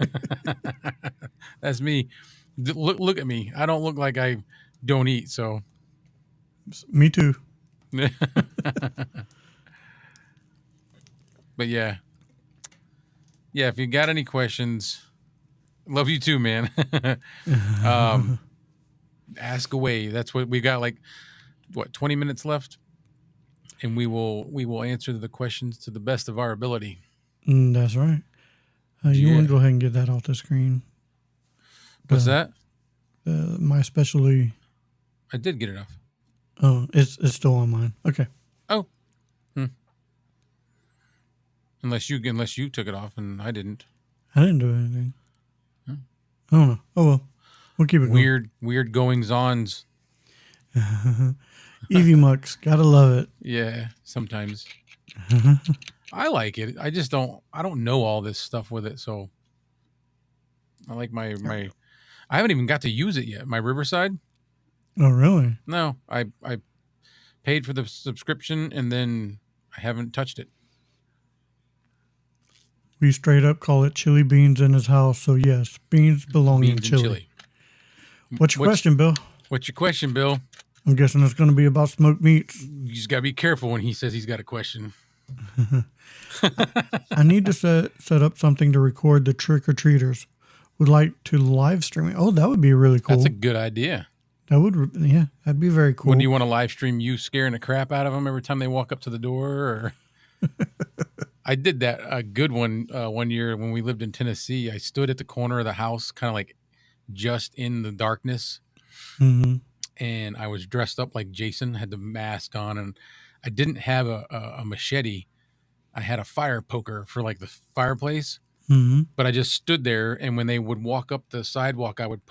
S3: That's me. Look at me. I don't look like I don't eat, so.
S2: Me too.
S3: But yeah, if you got any questions, Love you too, man. Ask away. That's what we got. Like, what, 20 minutes left, and we will answer the questions to the best of our ability.
S2: That's right. You want to go ahead and get that off the screen.
S3: What's that?
S2: My specialty.
S3: I did get it off.
S2: Oh, it's still on mine. Okay.
S3: Oh. Unless you took it off and I didn't.
S2: I didn't do anything. I don't know. Oh well. We'll keep it
S3: going. Weird goings-ons.
S2: Evie Mucks. Gotta love it.
S3: Yeah, sometimes. I like it. I don't know all this stuff with it, so I like my I haven't even got to use it yet. My Riverside.
S2: Oh really?
S3: No, I paid for the subscription and then I haven't touched it.
S2: We straight up call it chili beans in his house. So yes, beans belong in chili. What's your question, Bill?
S3: What's your question, Bill?
S2: I'm guessing it's going to be about smoked meats.
S3: You just got to be careful when he says he's got a question.
S2: I need to set up something to record the trick-or-treaters. Would like to live stream it. Oh, that would be really cool.
S3: That's a good idea.
S2: That'd be very cool.
S3: What, do you want to live stream you scaring the crap out of them every time they walk up to the door? Or I did that a good one one year when we lived in Tennessee. I stood at the corner of the house, kind of like just in the darkness.
S2: Mm-hmm.
S3: And I was dressed up like Jason, had the mask on, and I didn't have a machete. I had a fire poker for like the fireplace, but I just stood there. And when they would walk up the sidewalk, I would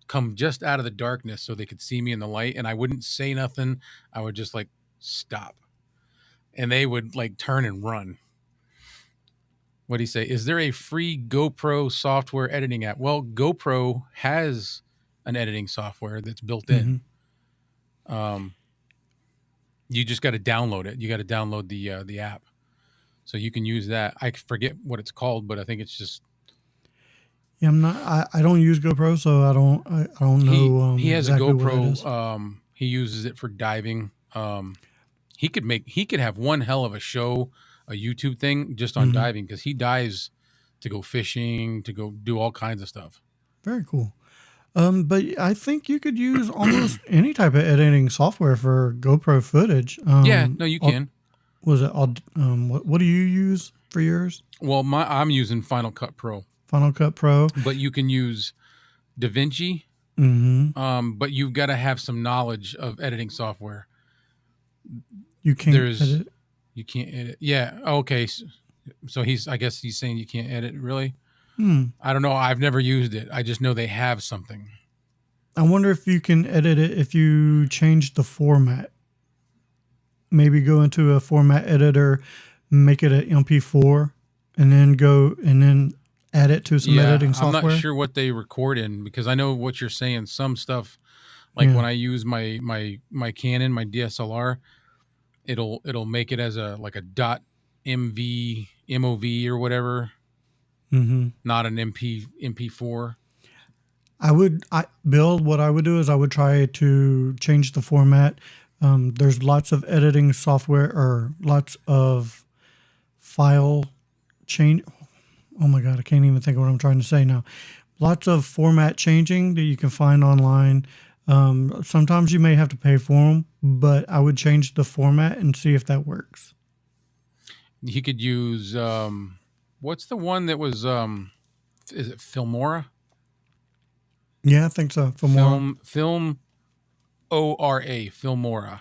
S3: come just out of the darkness so they could see me in the light. And I wouldn't say nothing. I would just like stop, and they would like turn and run. What do you say? Is there a free GoPro software editing app? Well, GoPro has an editing software that's built in. You just got to download it. You got to download the app, so you can use that. I forget what it's called, but I think it's just.
S2: Yeah, I don't use GoPro, so I don't know.
S3: He has
S2: exactly
S3: a GoPro. He uses it for diving. He could have one hell of a show, a YouTube thing just on diving, because he dives to go fishing, to go do all kinds of stuff.
S2: Very cool. But I think you could use almost any type of editing software for GoPro footage.
S3: You can.
S2: What do you use for yours?
S3: Well, I'm using Final Cut Pro.
S2: Final Cut Pro.
S3: But you can use DaVinci. But you've got to have some knowledge of editing software.
S2: You can't edit?
S3: You can't edit. Yeah. Okay. So I guess he's saying you can't edit, really? I don't know. I've never used it. I just know they have something.
S2: I wonder if you can edit it if you change the format. Maybe go into a format editor, make it an MP4, and then add it to some editing software.
S3: I'm not sure what they record in, because I know what you're saying. Some stuff, like when I use my Canon, my DSLR, it'll make it as a .mov or whatever. Not an MP4.
S2: Bill, what I would do is I would try to change the format. There's lots of editing software or lots of file change. Oh my God, I can't even think of what I'm trying to say now. Lots of format changing that you can find online. Sometimes you may have to pay for them, but I would change the format and see if that works.
S3: You could use, what's the one that was, is it Filmora?
S2: Yeah, I think so.
S3: Filmora. Filmora.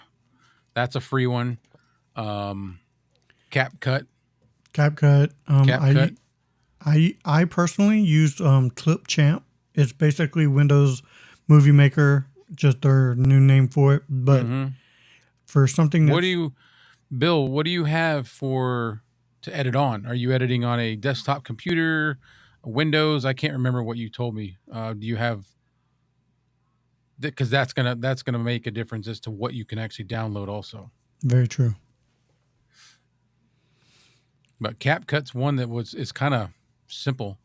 S3: That's a free one. CapCut.
S2: CapCut. I personally used Clipchamp. It's basically Windows Movie Maker, just their new name for it. But for something that's...
S3: Bill, what do you have to edit on? Are you editing on a desktop computer, Windows? I can't remember what you told me. Do you have... Because that's gonna make a difference as to what you can actually download also.
S2: Very true.
S3: But CapCut's one that is kind of simple.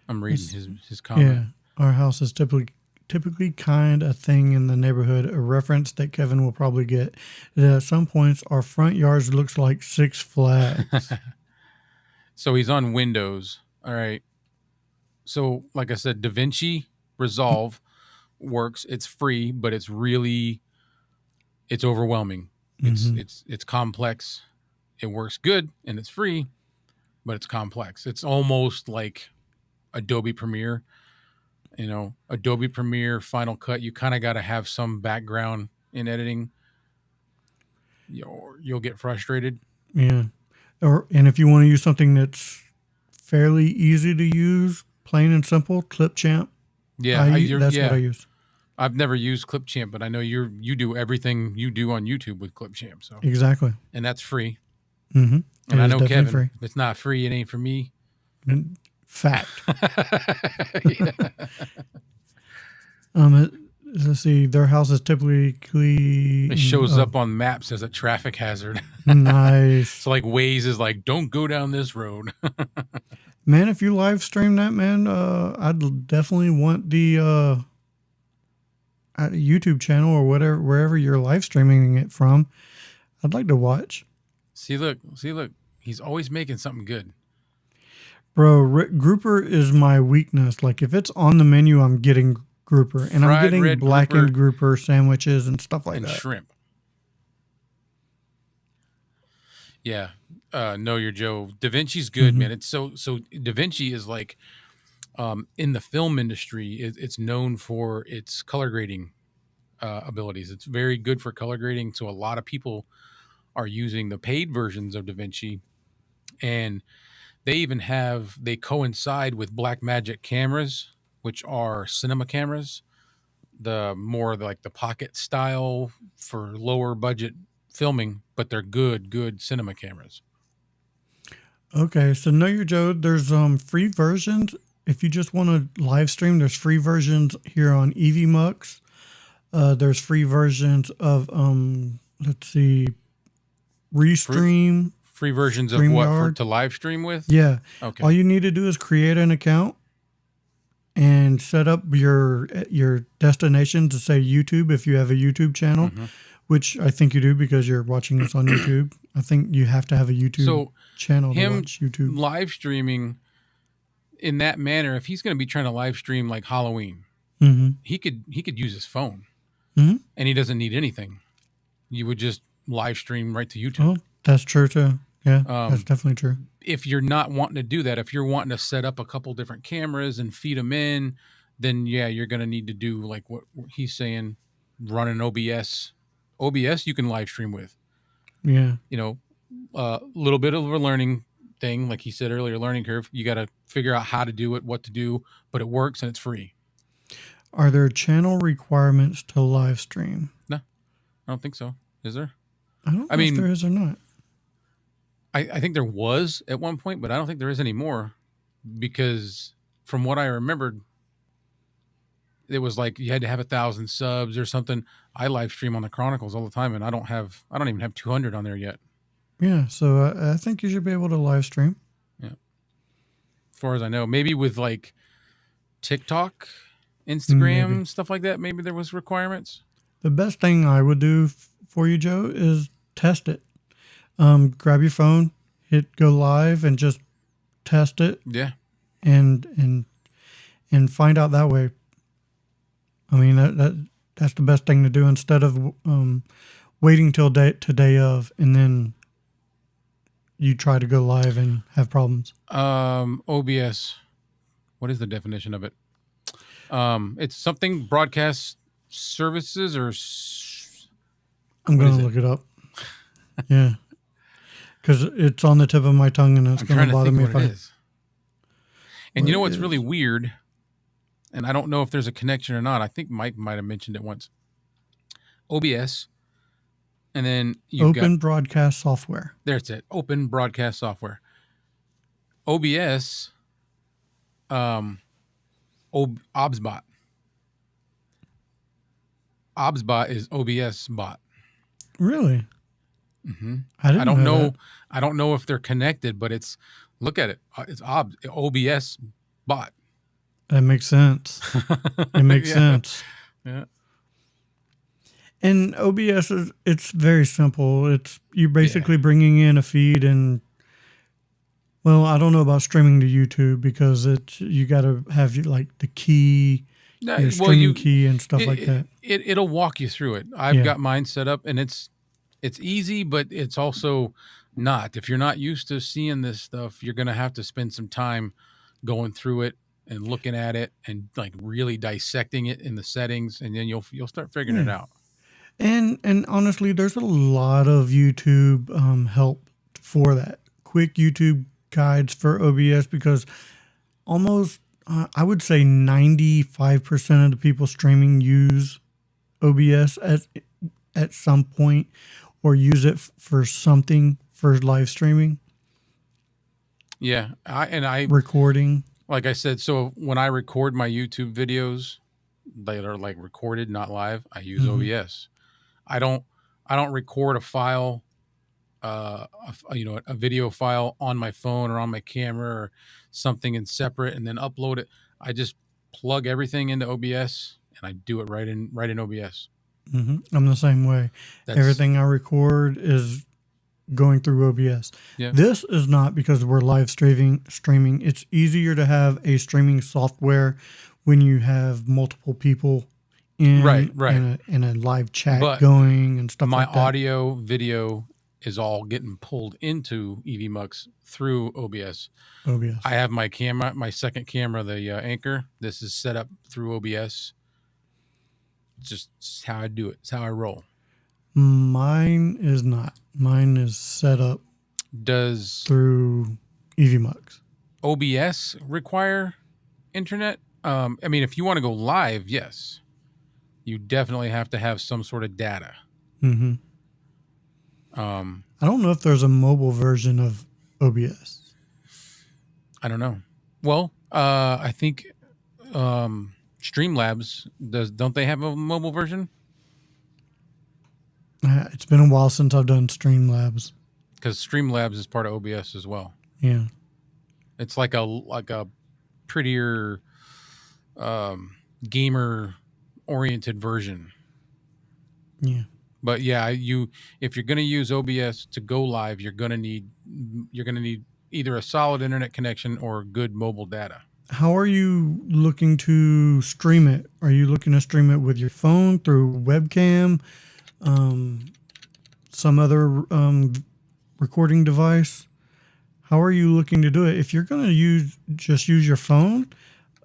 S3: I'm reading his comment.
S2: Yeah, our house is typically kind of thing in the neighborhood, a reference that Kevin will probably get. That at some points, our front yards looks like Six Flags.
S3: So he's on Windows. All right. So like I said, DaVinci Resolve works. It's free, but it's overwhelming.
S2: Mm-hmm.
S3: It's complex. It works good and it's free, but it's complex. It's almost like Adobe Premiere. Adobe Premiere, Final Cut, you kind of got to have some background in editing. You'll get frustrated.
S2: Yeah. And if you want to use something that's fairly easy to use, plain and simple, Clipchamp.
S3: Yeah,
S2: That's what I use.
S3: I've never used Clipchamp, but I know you do everything you do on YouTube with Clipchamp. So
S2: Exactly.
S3: and that's free.
S2: Mm-hmm.
S3: And I know Kevin,
S2: free.
S3: if it's not free, it ain't for me.
S2: Fact.
S3: Yeah.
S2: Let's see. Their house is typically.
S3: It shows up on maps as a traffic hazard.
S2: Nice.
S3: So like Waze is like, don't go down this road.
S2: Man, if you live stream that, man, I'd definitely want the YouTube channel or wherever you're live streaming it from. I'd like to watch.
S3: See, look. He's always making something good.
S2: Bro, grouper is my weakness. Like if it's on the menu, I'm getting grouper, and I'm getting blackened grouper sandwiches and stuff like that.
S3: And shrimp. Yeah. Know Your Joe. DaVinci's good, man. It's so DaVinci is like in the film industry, it's known for its color grading abilities. It's very good for color grading. So a lot of people are using the paid versions of DaVinci, and they coincide with Blackmagic cameras, which are cinema cameras, the more like the pocket style for lower budget filming, but they're good cinema cameras.
S2: Okay, so Know Your Joe, there's free versions. If you just want to live stream, there's free versions here on EVMux. There's free versions of let's see, Restream.
S3: Free versions of what to live stream with?
S2: Yeah.
S3: Okay.
S2: All you need to do is create an account and set up your destination to say YouTube if you have a YouTube channel, which I think you do because you're watching this on YouTube. I think you have to have a YouTube channel to watch YouTube.
S3: Live streaming in that manner, if he's going to be trying to live stream like Halloween, he could use his phone, and he doesn't need anything. You would just live stream right to YouTube.
S2: Oh, that's true too. Yeah, that's definitely true.
S3: If you're not wanting to do that, if you're wanting to set up a couple different cameras and feed them in, then yeah, you're going to need to do like what he's saying, run an OBS. OBS you can live stream with.
S2: Yeah.
S3: A little bit of a learning thing, like he said earlier, learning curve. You got to figure out how to do it, what to do, but it works and it's free.
S2: Are there channel requirements to live stream?
S3: No, I don't think so. Is there?
S2: I don't know if there is or not.
S3: I think there was at one point, but I don't think there is anymore, because from what I remembered, it was like you had to have 1,000 subs or something. I live stream on the Chronicles all the time, and I don't even have 200 on there yet.
S2: Yeah, so I think you should be able to live stream.
S3: Yeah, as far as I know, maybe with like TikTok, Instagram, stuff like that. Maybe there was requirements.
S2: The best thing I would do for you, Joe, is test it. Grab your phone, hit go live, and just test it.
S3: Yeah,
S2: and find out that way. I mean that's the best thing to do instead of waiting till day of and then you try to go live and have problems.
S3: OBS. What is the definition of it? It's something broadcast services or.
S2: I'm going to look it up. Yeah. Because it's on the tip of my tongue and it's going to bother me if I.
S3: Is. And you know what's really weird? And I don't know if there's a connection or not. I think Mike might have mentioned it once. OBS. And then you've got
S2: Open Broadcast Software.
S3: There's it. Open Broadcast Software. OBS. OBSBot. OBSBot is OBS bot.
S2: Really?
S3: Mm-hmm.
S2: I don't know. That.
S3: I don't know if they're connected, but look at it. It's OBS bot.
S2: That makes sense. It makes sense.
S3: Yeah.
S2: And OBS it's very simple. You're basically bringing in a feed and Well, I don't know about streaming to YouTube because you got to have like the key, your
S3: Well,
S2: streaming key and stuff like that.
S3: it'll walk you through it. I've
S2: Yeah.
S3: got mine set up, and it's easy, but it's also not. If you're not used to seeing this stuff, you're gonna have to spend some time going through it and looking at it and like really dissecting it in the settings, and then you'll start figuring it
S2: Yeah.
S3: out.
S2: And honestly, there's a lot of YouTube help for that. Quick YouTube guides for OBS because almost I would say 95% of the people streaming use OBS at some point or use it for something for live streaming,
S3: Yeah, I
S2: recording.
S3: like I said, so when I record my YouTube videos that are like recorded, not live, I use
S2: Mhm.
S3: OBS. I don't I don't record a file, a video file on my phone or on my camera or something in separate and then upload it. I just plug everything into OBS and I do it right in OBS.
S2: I'm the same way.
S3: That's
S2: Everything I record is going through OBS.
S3: yeah.
S2: This is not because we're live streaming. It's easier to have a streaming software when you have multiple people in
S3: Right.
S2: in a live chat
S3: But
S2: going and stuff
S3: my
S2: like that.
S3: audio, video is all getting pulled into EVMux through OBS.
S2: OBS.
S3: I have my camera, my second camera, the Anchor. This is set up through OBS. It's just how I do it. It's how I roll.
S2: Mine is not. Mine is set up
S3: Does
S2: through EVMux.
S3: OBS require internet? I mean, if you want to go live, yes, you definitely have to have some sort of data.
S2: hmm
S3: Um,
S2: I don't know if there's a mobile version of OBS.
S3: I don't know. Well, I think Streamlabs don't they have a mobile version?
S2: It's been a while since I've done Streamlabs.
S3: Because Streamlabs is part of OBS as well.
S2: Yeah.
S3: It's like a prettier gamer oriented version.
S2: Yeah.
S3: But yeah, if you're going to use OBS to go live, you're going to need either a solid internet connection or good mobile data.
S2: How are you looking to stream it? Are you looking to stream it with your phone through webcam, some other recording device? How are you looking to do it? If you're going to use your phone,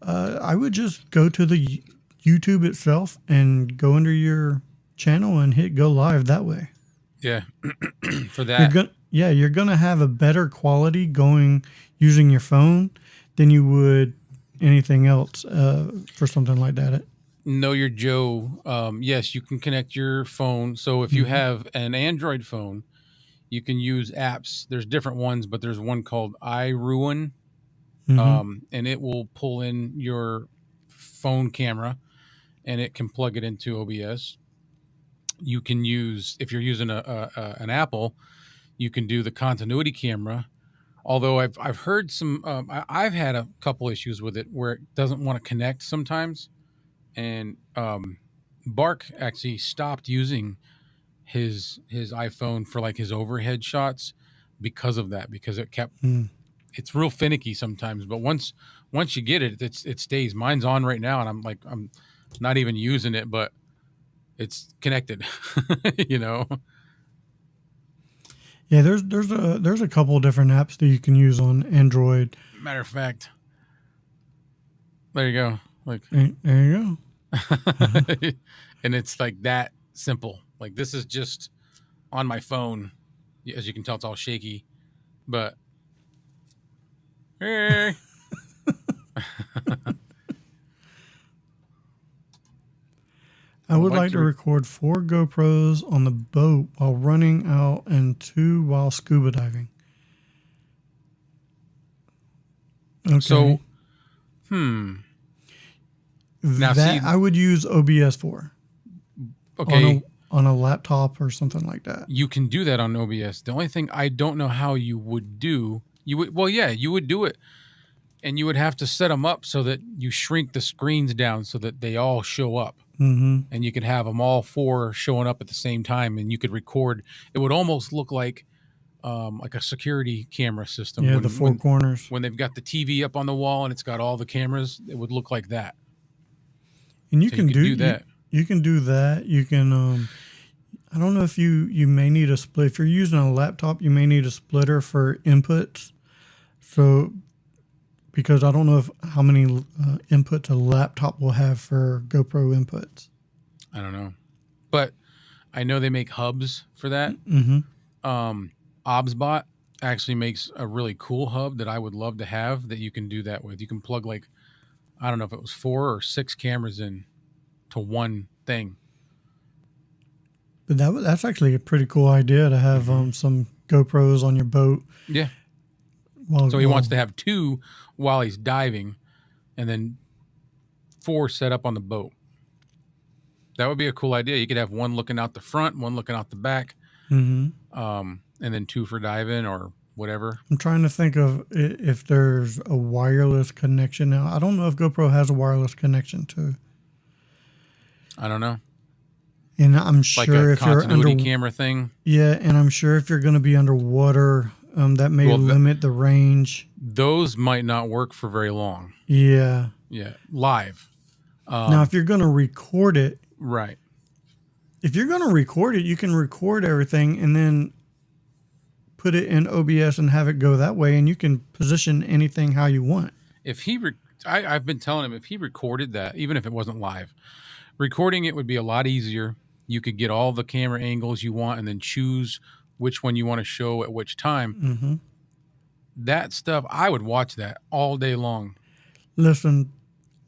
S2: I would just go to the YouTube itself and go under your channel and hit go live that way.
S3: Yeah, for that.
S2: You're gonna have a better quality going using your phone than you would anything else for something like that.
S3: Know Your Joe. Yes, you can connect your phone. So if you have an Android phone, you can use apps. There's different ones, but there's one called iRuin, and it will pull in your phone camera, and it can plug it into OBS. You can use, if you're using an Apple, you can do the continuity camera. Although I've heard some, I've had a couple issues with it where it doesn't want to connect sometimes, and Bark actually stopped using his iPhone for like his overhead shots because of that, because it kept it's real finicky sometimes. But once you get it, it stays. Mine's on right now, and I'm not even using it, but it's connected. you know.
S2: Yeah, there's a couple of different apps that you can use on Android.
S3: Matter of fact, there you go. Like
S2: There you go.
S3: and it's like that simple. Like this is just on my phone. As you can tell, it's all shaky. But hey.
S2: I would like to record 4 GoPros on the boat while running out and 2 while scuba diving. Okay.
S3: So, Now,
S2: that
S3: see,
S2: I would use OBS for.
S3: okay,
S2: On a laptop or something like that.
S3: you can do that on OBS. The only thing I don't know how you would do, you would do it, and you would have to set them up so that you shrink the screens down so that they all show up. And you could have them all 4 showing up at the same time, and you could record. It would almost look like like a security camera system.
S2: Yeah, the four corners.
S3: When they've got the TV up on the wall and it's got all the cameras, it would look like that.
S2: And you
S3: So
S2: can
S3: you could do that.
S2: You can do that. You can. I don't know if you may need a split. If you're using a laptop, you may need a splitter for inputs. So, because I don't know how many inputs a laptop will have for GoPro inputs.
S3: I don't know, but I know they make hubs for that. OBSBot actually makes a really cool hub that I would love to have that you can do that with. You can plug like, I don't know if it was 4 or 6 cameras in to one thing.
S2: But that's actually a pretty cool idea to have some GoPros on your boat.
S3: Yeah. So he wants to have 2 while he's diving and then 4 set up on the boat. That would be a cool idea. You could have one looking out the front, one looking out the back, and then 2 for diving or whatever.
S2: I'm trying to think of if there's a wireless connection now. I don't know if GoPro has a wireless connection too.
S3: I don't know.
S2: And I'm sure
S3: like a continuity camera thing.
S2: Yeah, and I'm sure if you're going to be underwater, that may limit the range.
S3: Those might not work for very long.
S2: Yeah.
S3: Yeah, live.
S2: Now, if you're going to record it,
S3: right.
S2: If you're going to record it, you can record everything and then put it in OBS and have it go that way, and you can position anything how you want.
S3: If I've been telling him if he recorded that, even if it wasn't live, recording it would be a lot easier. You could get all the camera angles you want and then choose which one you want to show at which time. That stuff, I would watch that all day long.
S2: Listen,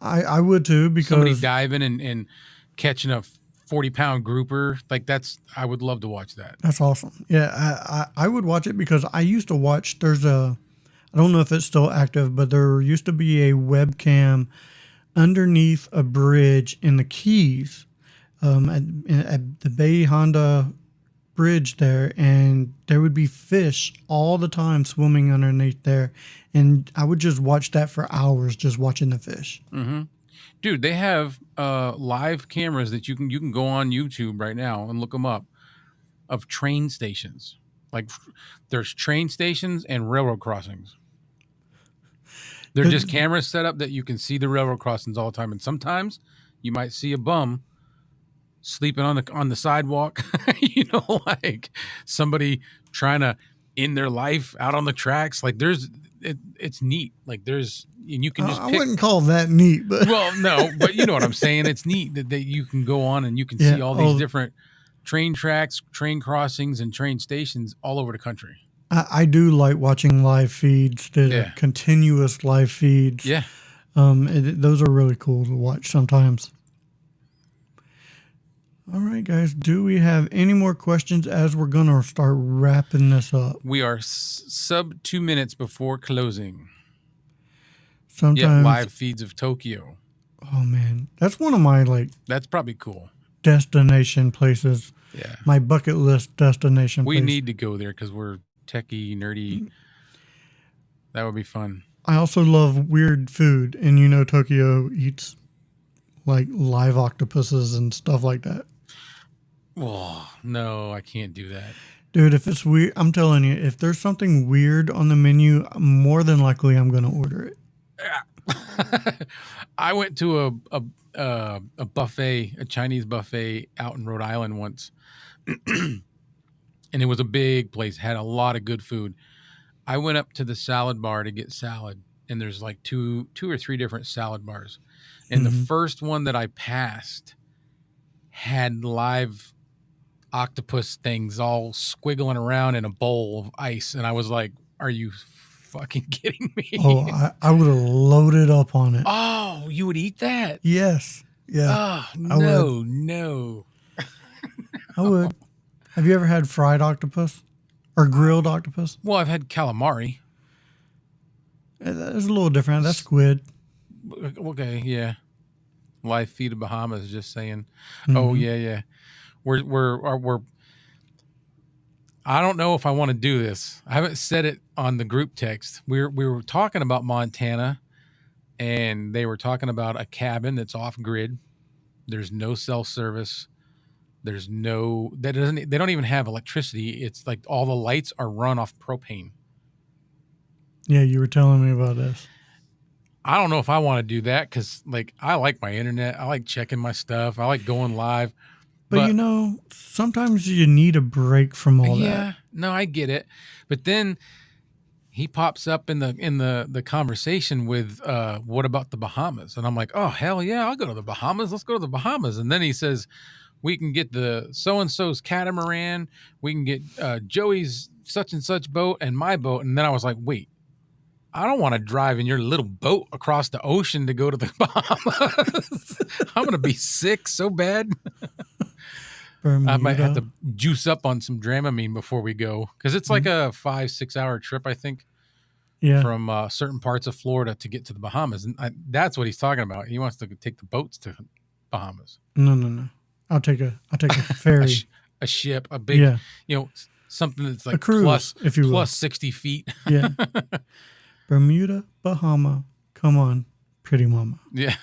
S2: I would too, because
S3: somebody diving and catching a 40-pound grouper, like I would love to watch that.
S2: That's awesome. Yeah, I would watch it because I used to watch. I don't know if it's still active, but there used to be a webcam underneath a bridge in the Keys, at the Bay Honda bridge there, and there would be fish all the time swimming underneath there, and I would just watch that for hours, just watching the fish.
S3: Dude, they have live cameras that you can go on YouTube right now and look them up, of train stations. Like, there's train stations and railroad crossings. They're just cameras set up that you can see the railroad crossings all the time, and sometimes you might see a bum sleeping on the sidewalk. Like somebody trying to end their life out on the tracks. Like it's neat. Like and you can just
S2: I wouldn't call that neat, but
S3: well, no, but you know what I'm saying. It's neat that you can go on and you can see all these different train tracks, train crossings, and train stations all over the country.
S2: I do like watching live feeds, continuous live feeds.
S3: Yeah.
S2: Those are really cool to watch sometimes. All right, guys. Do we have any more questions as we're going to start wrapping this up?
S3: We are sub 2 minutes before closing.
S2: Sometimes
S3: live feeds of Tokyo.
S2: Oh, man. That's one of my,
S3: that's probably cool.
S2: Destination places.
S3: Yeah.
S2: My bucket list destination
S3: We
S2: place.
S3: need to go there because we're techie, nerdy. That would be fun.
S2: I also love weird food, and Tokyo eats like live octopuses and stuff like that.
S3: Oh, no, I can't do that.
S2: Dude, if it's weird, I'm telling you, if there's something weird on the menu, more than likely I'm going to order it.
S3: I went to a buffet, a Chinese buffet out in Rhode Island once. And it was a big place, had a lot of good food. I went up to the salad bar to get salad, and there's like two or three different salad bars. And the first one that I passed had live octopus things all squiggling around in a bowl of ice. And I was like, are you fucking kidding me?
S2: Oh, I would have loaded up on it.
S3: Oh, you would eat that?
S2: Yes. Yeah.
S3: Oh, no.
S2: I would. Have you ever had fried octopus or grilled octopus?
S3: Well, I've had calamari.
S2: It's a little different. That's squid.
S3: Okay, yeah. Live feed of Bahamas, just saying. Oh, yeah. We're I don't know if I want to do this. I haven't said it on the group text. We were talking about Montana, and they were talking about a cabin that's off grid. There's no cell service. There's no that doesn't they don't even have electricity. It's like all the lights are run off propane.
S2: Yeah, you were telling me about this.
S3: I don't know if I want to do that because like I like my internet. I like checking my stuff. I like going live.
S2: But you know, sometimes you need a break from all that.
S3: Yeah, no, I get it. But then he pops up in the conversation with what about the Bahamas? And I'm like, oh hell yeah, I'll go to the Bahamas. Let's go to the Bahamas. And then he says, we can get the so-and-so's catamaran, we can get Joey's such and such boat and my boat. And then I was like, wait, I don't want to drive in your little boat across the ocean to go to the Bahamas. I'm going to be sick so bad. I might have to juice up on some Dramamine before we go. Because it's like a 5-6 hour trip, I think.
S2: Yeah.
S3: From certain parts of Florida to get to the Bahamas. And that's what he's talking about. He wants to take the boats to Bahamas.
S2: No. I'll take a ferry.
S3: a ship, a big, something that's like
S2: a cruise, if you will.
S3: Plus 60 feet.
S2: Yeah. Bermuda, Bahama. Come on, pretty mama.
S3: Yeah.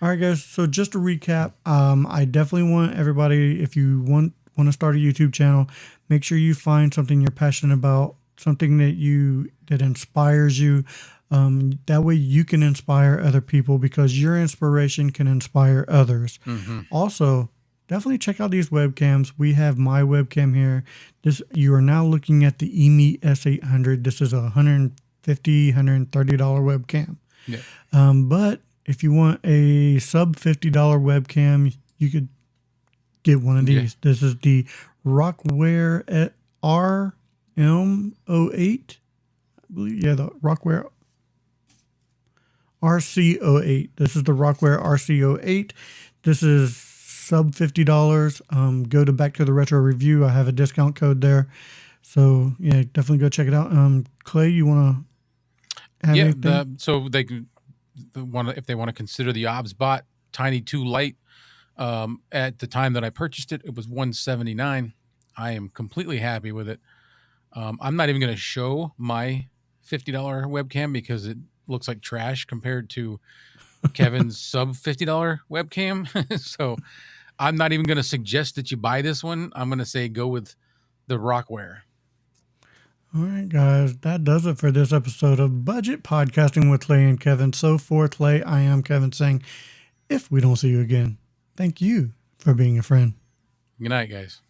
S2: All right, guys. So just to recap, I definitely want everybody, if you want to start a YouTube channel, make sure you find something you're passionate about, something that inspires you. That way you can inspire other people because your inspiration can inspire others. Mm-hmm. Also, definitely check out these webcams. We have my webcam here. You are now looking at the eMeet S800. This is a $150, $130 webcam.
S3: Yeah.
S2: But if you want a sub $50 webcam, you could get one of these. Yeah. This is the Rockware RM08. I believe, yeah, the Rockware RC08. This is the Rockware RC08. This is sub $50. Go to Back to the Retro Review. I have a discount code there. So, yeah, definitely go check it out. Clay, you want to have anything?
S3: So they if they want to consider the OBSBot Tiny 2 Lite, at the time that I purchased it, it was $179. I am completely happy with it. I'm not even going to show my $50 webcam because it looks like trash compared to Kevin's sub $50 webcam. So I'm not even going to suggest that you buy this one. I'm going to say go with the Rockware.
S2: All right, guys, that does it for this episode of Budget Podcasting with Clay and Kevin. So for Clay, I am Kevin saying, if we don't see you again, thank you for being a friend.
S3: Good night, guys.